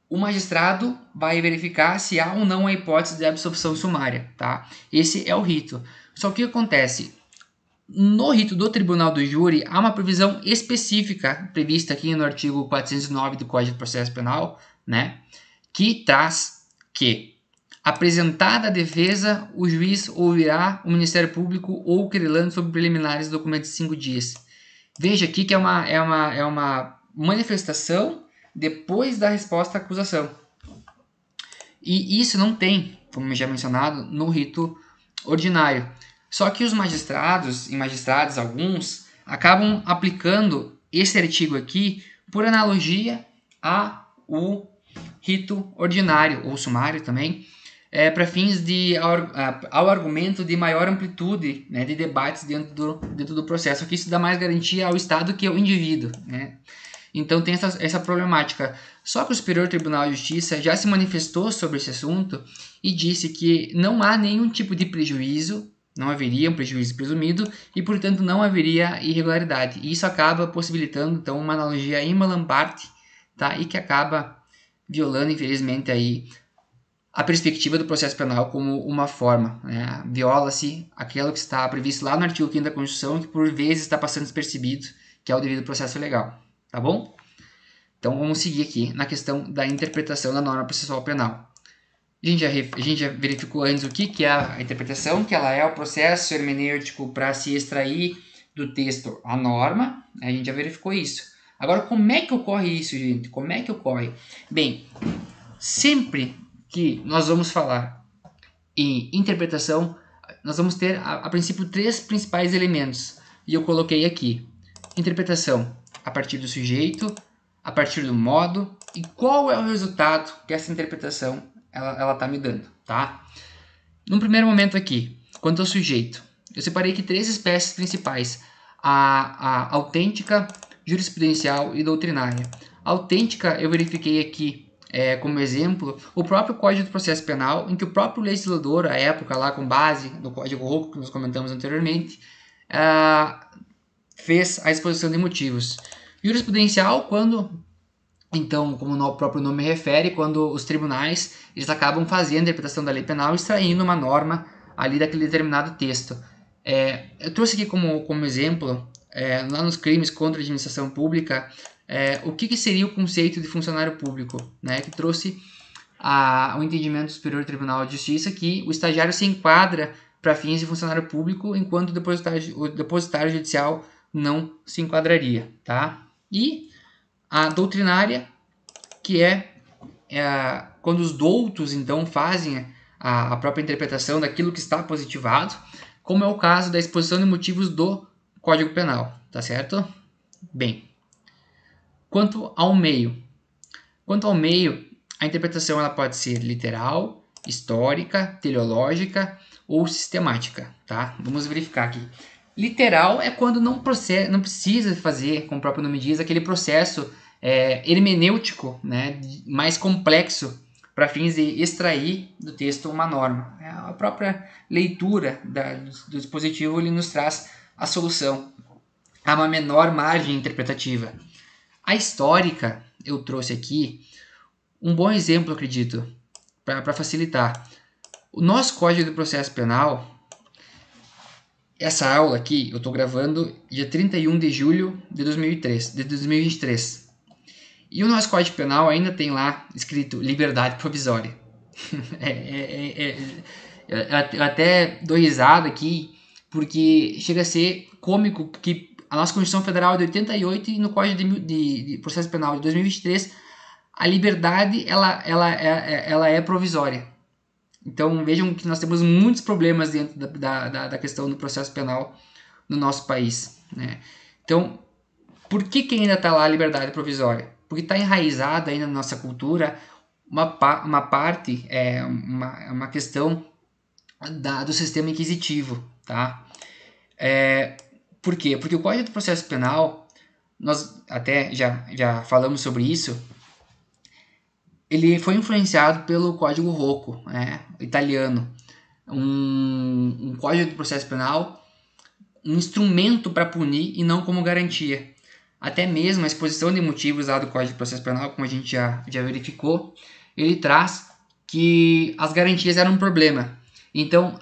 o magistrado vai verificar se há ou não a hipótese de absolvição sumária, tá? Esse é o rito. Só que o que acontece? No rito do Tribunal do Júri, há uma previsão específica, prevista aqui no artigo 409 do Código de Processo Penal, né? Que traz que, apresentada a defesa, o juiz ouvirá o Ministério Público ou o querelante sobre preliminares documentos de 5 dias. Veja aqui que é uma manifestação depois da resposta à acusação. E isso não tem, como já mencionado, no rito ordinário. Só que os magistrados e magistradas, alguns, acabam aplicando esse artigo aqui por analogia ao rito ordinário, ou sumário também, para fins ao argumento de maior amplitude, né, de debates dentro do processo, que isso dá mais garantia ao Estado que ao indivíduo, né? Então tem essa problemática. Só que o Superior Tribunal de Justiça já se manifestou sobre esse assunto e disse que não há nenhum tipo de prejuízo, não haveria um prejuízo presumido e, portanto, não haveria irregularidade. E isso acaba possibilitando, então, uma analogia in malam parte, tá? E que acaba violando, infelizmente, aí a perspectiva do processo penal como uma forma, né? Viola-se aquilo que está previsto lá no artigo 5º da Constituição, que por vezes está passando despercebido, que é o devido processo legal, tá bom? Então vamos seguir aqui na questão da interpretação da norma processual penal. A gente já verificou antes o que é a interpretação, que ela é o processo hermenêutico para se extrair do texto a norma, a gente já verificou isso. Agora, como é que ocorre isso, gente? Como é que ocorre? Bem, sempre que nós vamos falar em interpretação, nós vamos ter, a princípio, 3 principais elementos. E eu coloquei aqui. Interpretação a partir do sujeito, a partir do modo e qual é o resultado que essa interpretação ela tá me dando, tá? Num primeiro momento aqui, quanto ao sujeito, eu separei aqui 3 espécies principais. A autêntica, jurisprudencial e doutrinária. A autêntica eu verifiquei aqui como exemplo o próprio Código do Processo Penal, em que o próprio legislador, à época lá com base no Código Roco, que nós comentamos anteriormente, fez a exposição de motivos. Jurisprudencial, quando, então, como o próprio nome refere, quando os tribunais eles acabam fazendo a interpretação da lei penal, extraindo uma norma ali daquele determinado texto. Eu trouxe aqui como exemplo, lá nos crimes contra a administração pública, o que seria o conceito de funcionário público, né, que trouxe o entendimento do Superior Tribunal de Justiça que o estagiário se enquadra para fins de funcionário público, enquanto o depositário judicial não se enquadraria, tá? E a doutrinária, que é quando os doutos, então, fazem a própria interpretação daquilo que está positivado, como é o caso da exposição de motivos do Código Penal, tá certo? Bem, quanto ao meio, a interpretação ela pode ser literal, histórica, teleológica ou sistemática, tá? Vamos verificar aqui. Literal é quando não precisa fazer, como o próprio nome diz, aquele processo hermenêutico, né, mais complexo para fins de extrair do texto uma norma. A própria leitura do dispositivo ele nos traz a solução a uma menor margem interpretativa. A histórica, eu trouxe aqui um bom exemplo, acredito, para facilitar. O nosso Código de Processo Penal, essa aula aqui eu estou gravando dia 31 de julho de 2023. E o nosso Código Penal ainda tem lá escrito liberdade provisória. Eu até dou risada aqui, porque chega a ser cômico que a nossa Constituição Federal é de 88 e no Código de Processo Penal de 2023 a liberdade ela é provisória. Então vejam que nós temos muitos problemas dentro da questão do processo penal no nosso país, né? Então, por que ainda está lá a liberdade provisória? Porque está enraizada ainda na nossa cultura uma parte, uma questão do sistema inquisitivo, tá? Por quê? Porque o Código do Processo Penal, nós até já falamos sobre isso, ele foi influenciado pelo Código Roco, italiano. Um Código do Processo Penal, um instrumento para punir e não como garantia. Até mesmo a exposição de motivos lá do Código de Processo Penal, como a gente já verificou, ele traz que as garantias eram um problema. Então,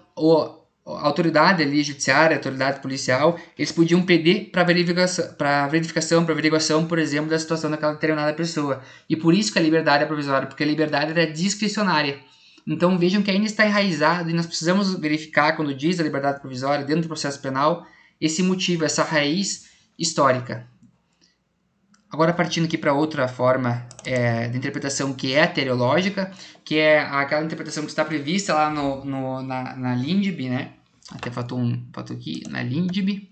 a autoridade ali, judiciária, a autoridade policial, eles podiam pedir para verificação, para averiguação, por exemplo, da situação daquela determinada pessoa. E por isso que a liberdade é provisória, porque a liberdade era discricionária. Então vejam que ainda está enraizado e nós precisamos verificar, quando diz a liberdade provisória dentro do processo penal, esse motivo, essa raiz histórica. Agora partindo aqui para outra forma de interpretação que é a teleológica, que é aquela interpretação que está prevista lá na LINDB, né? Até faltou aqui, na LINDB.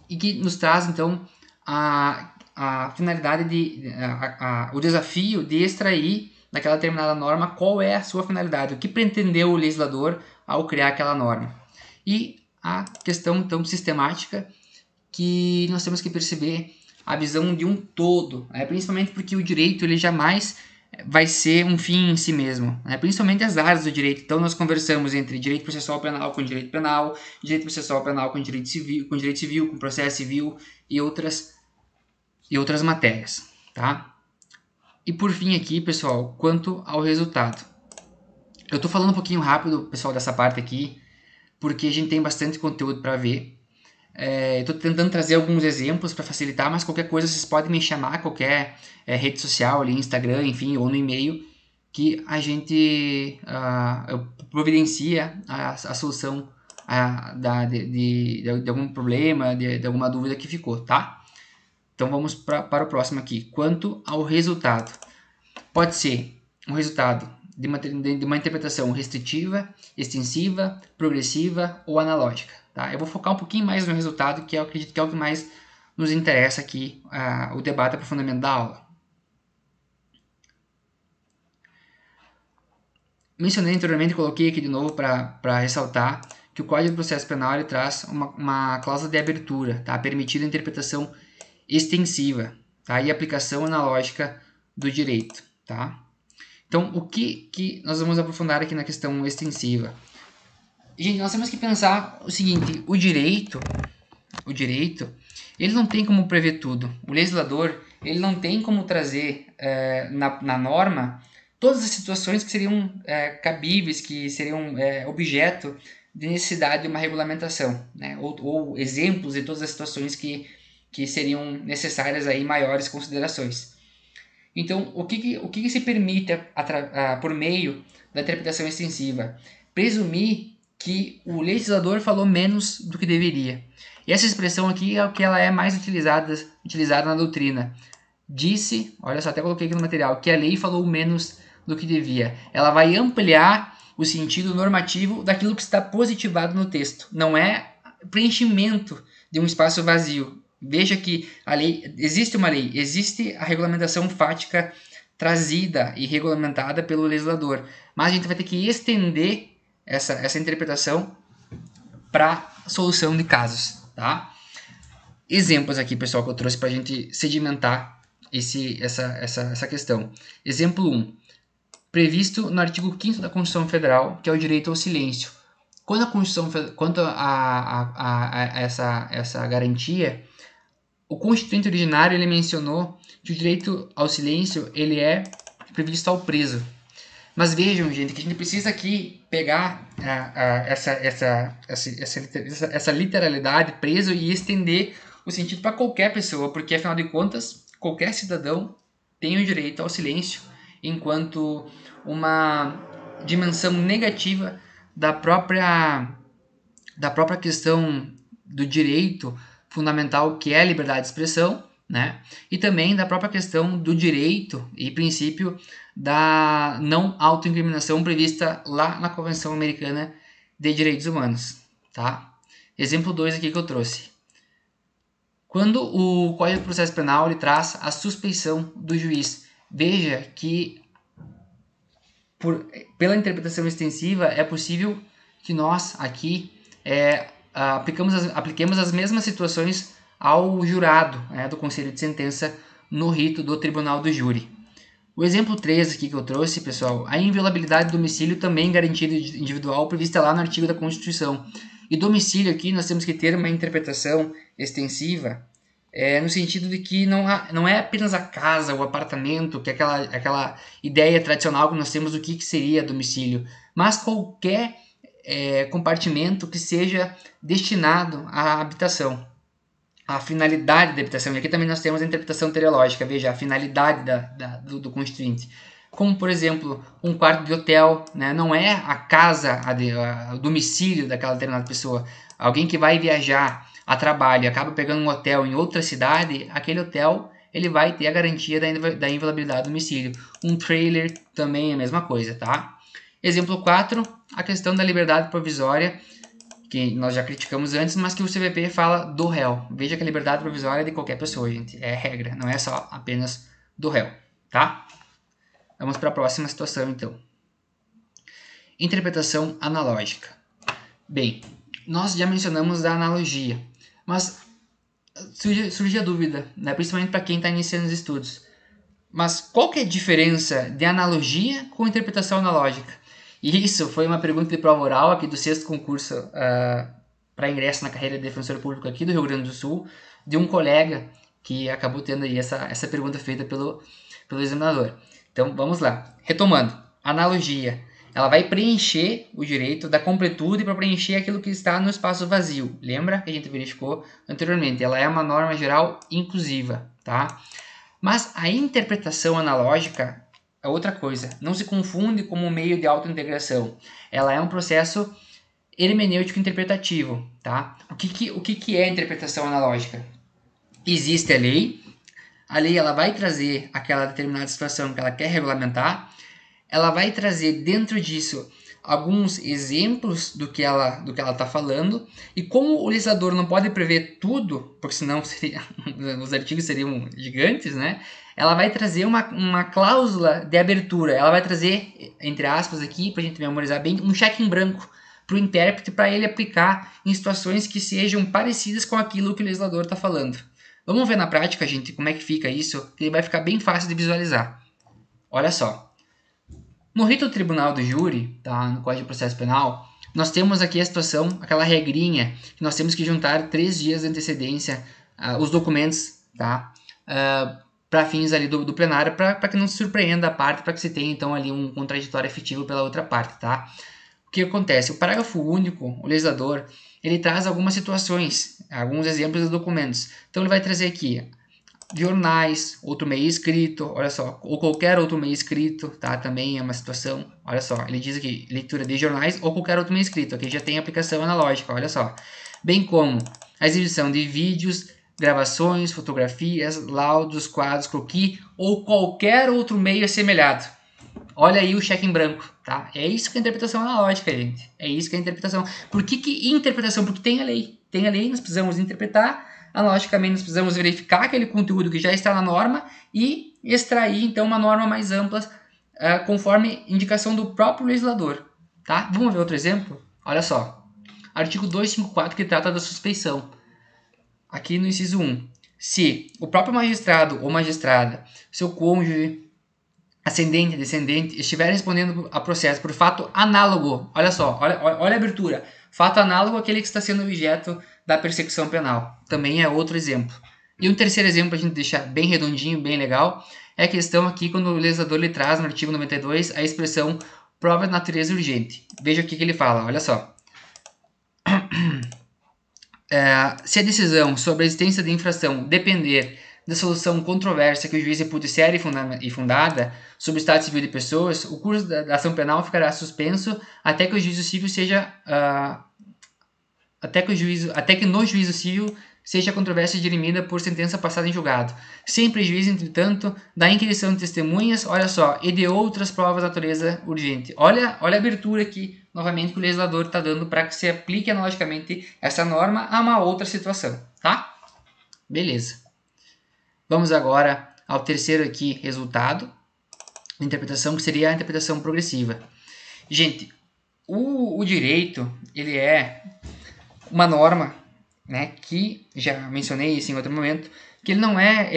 E que nos traz, então, a finalidade o desafio de extrair daquela determinada norma qual é a sua finalidade, o que pretendeu o legislador ao criar aquela norma. E a questão, então, sistemática, que nós temos que perceber a visão de um todo, principalmente porque o direito ele jamais vai ser um fim em si mesmo, principalmente as áreas do direito. Então nós conversamos entre direito processual penal com direito penal, direito processual penal com direito civil, com processo civil e outras e outras matérias, tá? E por fim aqui, pessoal, quanto ao resultado. Eu estou falando um pouquinho rápido, pessoal, dessa parte aqui, porque a gente tem bastante conteúdo para ver. Estou tentando trazer alguns exemplos para facilitar, mas qualquer coisa vocês podem me chamar, qualquer rede social, ali, Instagram, enfim, ou no e-mail, que a gente providencia a solução de algum problema, de alguma dúvida que ficou, tá? Então vamos para o próximo aqui. Quanto ao resultado. Pode ser um resultado de uma interpretação restritiva, extensiva, progressiva ou analógica. Tá? Eu vou focar um pouquinho mais no resultado, que eu acredito que é o que mais nos interessa aqui, o debate aprofundamento da aula. Mencionei anteriormente, coloquei aqui de novo para ressaltar que o Código de Processo Penal ele traz uma cláusula de abertura, tá? Permitindo a interpretação extensiva, tá? E aplicação analógica do direito. Tá? Então, o que nós vamos aprofundar aqui na questão extensiva? Gente, nós temos que pensar o seguinte, o direito, ele não tem como prever tudo. O legislador, ele não tem como trazer na norma todas as situações que seriam cabíveis, que seriam objeto de necessidade de uma regulamentação, né? ou exemplos de todas as situações que seriam necessárias aí maiores considerações. Então, o que se permite por meio da interpretação extensiva? Presumir que o legislador falou menos do que deveria. E essa expressão aqui é o que ela é mais utilizada na doutrina. Disse, olha só, até coloquei aqui no material, que a lei falou menos do que devia. Ela vai ampliar o sentido normativo daquilo que está positivado no texto. Não é preenchimento de um espaço vazio. Veja que a lei, existe uma lei, existe a regulamentação fática trazida e regulamentada pelo legislador, mas a gente vai ter que estender essa interpretação para solução de casos, tá? Exemplos aqui, pessoal, que eu trouxe para a gente sedimentar essa questão. Exemplo 1. Previsto no artigo 5º da Constituição Federal, que é o direito ao silêncio. Quanto a essa garantia, o Constituinte originário ele mencionou que o direito ao silêncio ele é previsto ao preso. Mas vejam, gente, que a gente precisa aqui pegar essa literalidade, preso, e estender o sentido para qualquer pessoa, porque afinal de contas, qualquer cidadão tem o direito ao silêncio, enquanto uma dimensão negativa da própria questão do direito fundamental, que é a liberdade de expressão, né? E também da própria questão do direito e princípio da não autoincriminação prevista lá na Convenção Americana de Direitos Humanos, tá? Exemplo 2 aqui que eu trouxe. Quando o Código de Processo Penal ele traz a suspeição do juiz, veja que pela interpretação extensiva é possível que nós aqui apliquemos as mesmas situações ao jurado do conselho de sentença no rito do tribunal do júri. O exemplo 3 aqui que eu trouxe, pessoal, a inviolabilidade do domicílio também garantido individual prevista lá no artigo da Constituição. E domicílio aqui nós temos que ter uma interpretação extensiva no sentido de que não é apenas a casa, o apartamento, que é aquela ideia tradicional que nós temos do que seria domicílio, mas qualquer compartimento que seja destinado à habitação, à finalidade da habitação. E aqui também nós temos a interpretação teleológica, veja, a finalidade do constituinte. Como, por exemplo, um quarto de hotel, né? Não é a casa, o domicílio daquela determinada pessoa. Alguém que vai viajar a trabalho e acaba pegando um hotel em outra cidade, aquele hotel ele vai ter a garantia da inviolabilidade do domicílio. Um trailer também é a mesma coisa, tá? Exemplo 4, a questão da liberdade provisória, que nós já criticamos antes, mas que o CVP fala do réu. Veja que a liberdade provisória é de qualquer pessoa, gente. É regra, não é só apenas do réu, tá? Vamos para a próxima situação, então. Interpretação analógica. Bem, nós já mencionamos a analogia, mas surge a dúvida, né? Principalmente para quem está iniciando os estudos. Mas qual que é a diferença de analogia com interpretação analógica? E isso foi uma pergunta de prova oral aqui do 6º concurso para ingresso na carreira de defensor público aqui do Rio Grande do Sul, de um colega que acabou tendo aí essa pergunta feita pelo examinador. Então, vamos lá. Retomando, analogia. Ela vai preencher o direito da completude para preencher aquilo que está no espaço vazio. Lembra que a gente verificou anteriormente? Ela é uma norma geral inclusiva, tá? Mas a interpretação analógica é outra coisa. Não se confunde como meio de autointegração. Ela é um processo hermenêutico interpretativo, tá? O que é interpretação analógica? Existe a lei ela vai trazer aquela determinada situação que ela quer regulamentar, ela vai trazer dentro disso alguns exemplos do que ela está falando, e como o legislador não pode prever tudo, porque senão os artigos seriam gigantes, né? Ela vai trazer uma cláusula de abertura, ela vai trazer, entre aspas aqui, para a gente memorizar bem, um cheque em branco para o intérprete, para ele aplicar em situações que sejam parecidas com aquilo que o legislador está falando. Vamos ver na prática, gente, como é que fica isso, que vai ficar bem fácil de visualizar. Olha só. No rito do tribunal do júri, tá, no Código de Processo Penal, nós temos aqui a situação, aquela regrinha, que nós temos que juntar 3 dias de antecedência os documentos, tá, para fins ali do plenário, para que não se surpreenda a parte, para que se tenha então ali um contraditório efetivo pela outra parte, tá? O que acontece? O parágrafo único, o legislador, ele traz algumas situações, alguns exemplos de documentos. Então ele vai trazer aqui jornais, outro meio escrito, olha só, ou qualquer outro meio escrito, tá? Também é uma situação, olha só, ele diz aqui, leitura de jornais ou qualquer outro meio escrito, aqui já tem aplicação analógica, olha só. Bem como a exibição de vídeos, gravações, fotografias, laudos, quadros, croquis ou qualquer outro meio assemelhado. Olha aí o cheque em branco, tá? É isso que é a interpretação analógica, gente. É isso que é a interpretação. Por que interpretação? Porque tem a lei. Tem a lei, nós precisamos interpretar. Analogicamente, nós precisamos verificar aquele conteúdo que já está na norma e extrair, então, uma norma mais ampla, conforme indicação do próprio legislador, tá? Vamos ver outro exemplo? Olha só. Artigo 254, que trata da suspeição. Aqui no inciso 1. Se o próprio magistrado ou magistrada, seu cônjuge, ascendente, descendente, estiver respondendo a processo por fato análogo, olha só, olha a abertura, fato análogo àquele que está sendo objeto da persecução penal, também é outro exemplo. E um terceiro exemplo, a gente deixar bem redondinho, bem legal, é a questão aqui quando o legislador lhe traz no artigo 92 a expressão prova de natureza urgente. Veja o que ele fala, olha só. Se a decisão sobre a existência de infração depender da solução controversa que o juiz repute séria e fundada sobre o estado civil de pessoas, o curso da ação penal ficará suspenso até que o juízo civil seja até que no juízo civil seja a controvérsia dirimida por sentença passada em julgado, sem prejuízo, entretanto, da inquirição de testemunhas, olha só, e de outras provas de natureza urgente. Olha a abertura aqui, novamente, que o legislador está dando para que se aplique analogicamente essa norma a uma outra situação, tá? Beleza. Vamos agora ao terceiro aqui resultado, interpretação, que seria a interpretação progressiva. Gente, o direito, ele é uma norma, né, que já mencionei isso em outro momento, que ele não é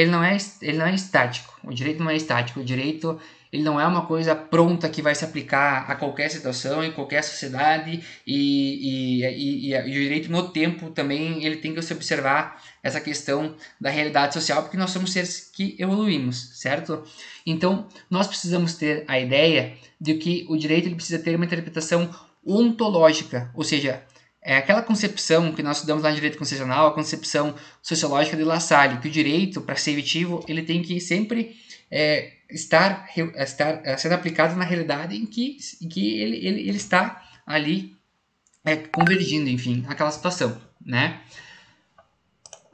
estático. O direito não é estático. O direito, ele não é uma coisa pronta que vai se aplicar a qualquer situação, em qualquer sociedade, e o direito no tempo também ele tem que se observar essa questão da realidade social, porque nós somos seres que evoluímos, certo? Então, nós precisamos ter a ideia de que o direito ele precisa ter uma interpretação ontológica, ou seja, é aquela concepção que nós estudamos lá em direito constitucional, a concepção sociológica de La Salle, que o direito, para ser efetivo, ele tem que sempre estar sendo aplicado na realidade em que ele está ali convergindo, enfim, aquela situação, né?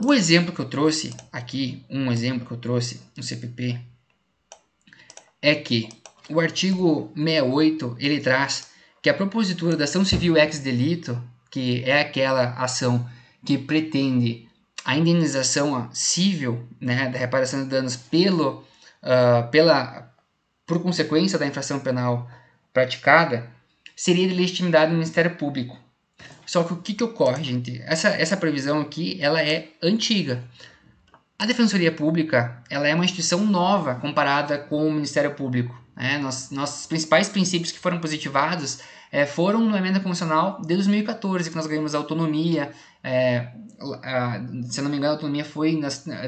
O exemplo que eu trouxe aqui, um exemplo que eu trouxe no CPP, é que o artigo 68, ele traz que a propositura da ação civil ex delito, que é aquela ação que pretende a indenização civil, né, da reparação de danos por consequência da infração penal praticada, seria de legitimidade do Ministério Público. Só que o que ocorre, gente? Essa previsão aqui, ela é antiga. A Defensoria Pública, ela é uma instituição nova comparada com o Ministério Público. Nossos principais princípios que foram positivados foram na emenda constitucional de 2014, que nós ganhamos a autonomia. Se eu não me engano, a autonomia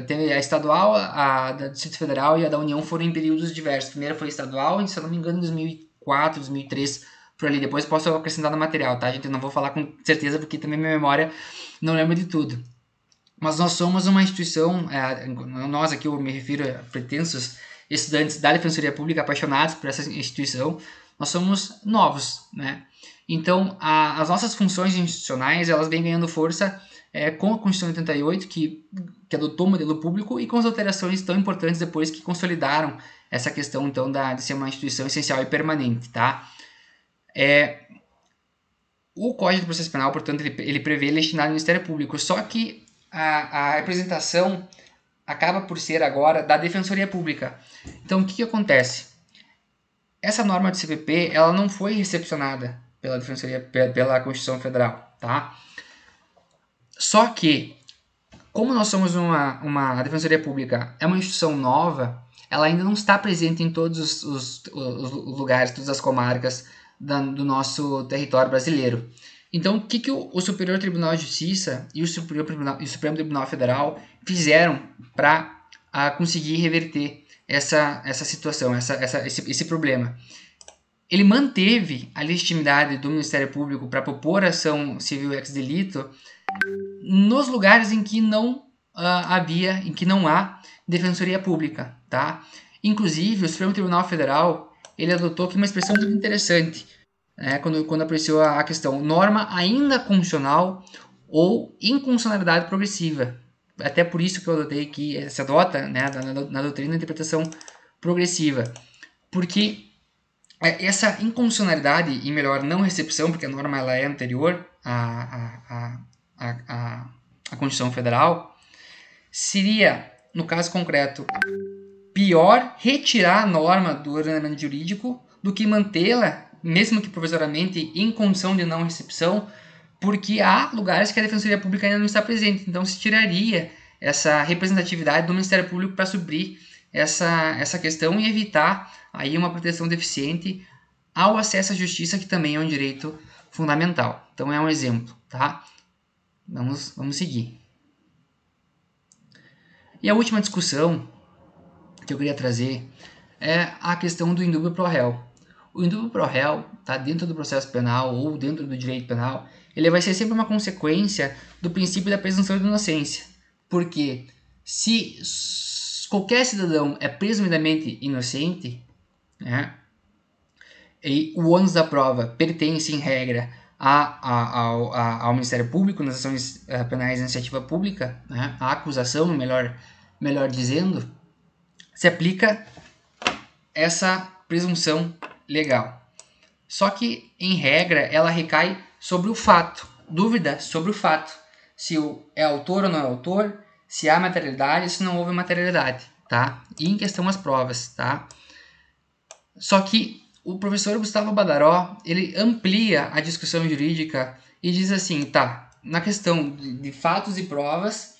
teve a estadual, a da Distrito Federal e a da União foram em períodos diversos. A primeira foi estadual, e se eu não me engano, em 2004, 2003, por ali. Depois posso acrescentar no material, tá, gente? Eu não vou falar com certeza, porque também minha memória não lembra de tudo. Mas nós somos uma instituição, nós aqui eu me refiro a pretensos estudantes da Defensoria Pública apaixonados por essa instituição, nós somos novos, né? Então, as nossas funções institucionais, elas vêm ganhando força com a Constituição de 88, que adotou o modelo público, e com as alterações tão importantes depois que consolidaram essa questão, então, de ser uma instituição essencial e permanente, tá? O Código de Processo Penal, portanto, ele prevê legitimidade do Ministério Público, só que a representação acaba por ser agora da Defensoria Pública. Então, o que acontece? Essa norma do CPP, ela não foi recepcionada pela Constituição Federal, tá? Só que, como nós somos uma Defensoria Pública, é uma instituição nova, ela ainda não está presente em todos os lugares, todas as comarcas do nosso território brasileiro. Então, o que o Superior Tribunal de Justiça e o Supremo Tribunal Federal fizeram para conseguir reverter essa situação, esse problema? Ele manteve a legitimidade do Ministério Público para propor ação civil ex delito nos lugares em que não há defensoria pública, tá? Inclusive, o Supremo Tribunal Federal, ele adotou aqui uma expressão muito interessante, quando apreciou a questão: norma ainda constitucional ou inconstitucionalidade progressiva. Até por isso que eu adotei que se adota, né, na doutrina, a interpretação progressiva, porque essa inconstitucionalidade, e melhor, não recepção, porque a norma ela é anterior à Constituição Federal, seria, no caso concreto, pior retirar a norma do ordenamento jurídico do que mantê-la, mesmo que provisoriamente, em condição de não recepção, porque há lugares que a Defensoria Pública ainda não está presente. Então, se tiraria essa representatividade do Ministério Público para suprir essa questão e evitar aí uma proteção deficiente ao acesso à justiça, que também é um direito fundamental. Então, é um exemplo, tá? Vamos seguir. E a última discussão que eu queria trazer é a questão do indúbio pro réu. O indúbio pro réu, tá, dentro do processo penal ou dentro do direito penal, ele vai ser sempre uma consequência do princípio da presunção de inocência. Porque se qualquer cidadão é presumidamente inocente, né, e o ônus da prova pertence, em regra, ao Ministério Público nas ações penais de iniciativa pública, né, a acusação, melhor dizendo, se aplica essa presunção legal. Só que, em regra, ela recai sobre o fato, dúvida sobre o fato, se é autor ou não é autor, se há materialidade ou se não houve materialidade, tá? E em questão as provas, tá? Só que o professor Gustavo Badaró, ele amplia a discussão jurídica e diz assim, tá, na questão de fatos e provas,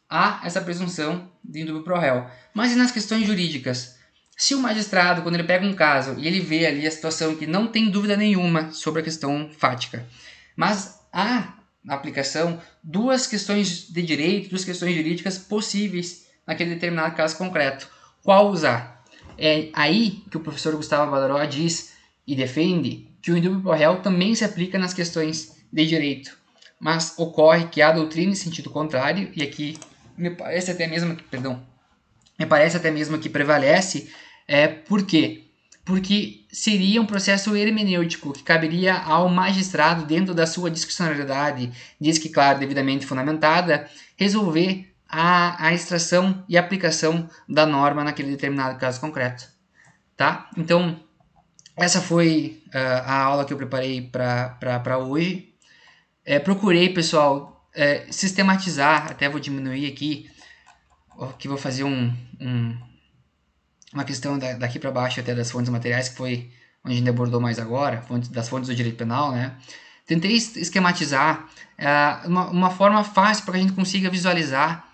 há essa presunção de indúbio pro réu. Mas e nas questões jurídicas? Se o magistrado, quando ele pega um caso e ele vê ali a situação que não tem dúvida nenhuma sobre a questão fática, mas há na aplicação duas questões de direito, duas questões jurídicas possíveis naquele determinado caso concreto, qual usar? É aí que o professor Gustavo Badaró diz e defende que o indúbio pro réu também se aplica nas questões de direito, mas ocorre que há doutrina em sentido contrário, e aqui me parece até mesmo que prevalece. Por quê? Porque seria um processo hermenêutico que caberia ao magistrado, dentro da sua discricionariedade, diz que, claro, devidamente fundamentada, resolver a extração e aplicação da norma naquele determinado caso concreto. Tá? Então, essa foi a aula que eu preparei para hoje. Procurei, pessoal, sistematizar, até vou diminuir aqui, que vou fazer uma questão daqui para baixo até das fontes materiais, que foi onde a gente abordou mais agora, das fontes do direito penal, né? Tentei esquematizar uma forma fácil para que a gente consiga visualizar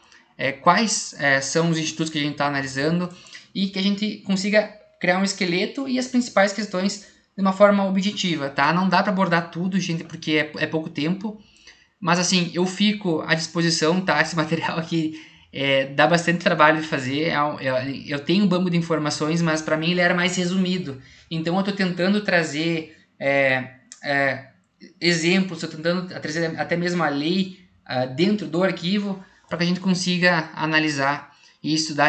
quais são os institutos que a gente está analisando e que a gente consiga criar um esqueleto e as principais questões de uma forma objetiva, tá? Não dá para abordar tudo, gente, porque é pouco tempo, mas assim, eu fico à disposição, tá? Esse material aqui dá bastante trabalho de fazer, eu tenho um banco de informações, mas para mim ele era mais resumido, então eu estou tentando trazer exemplos, estou tentando trazer até mesmo a lei dentro do arquivo, para que a gente consiga analisar e estudar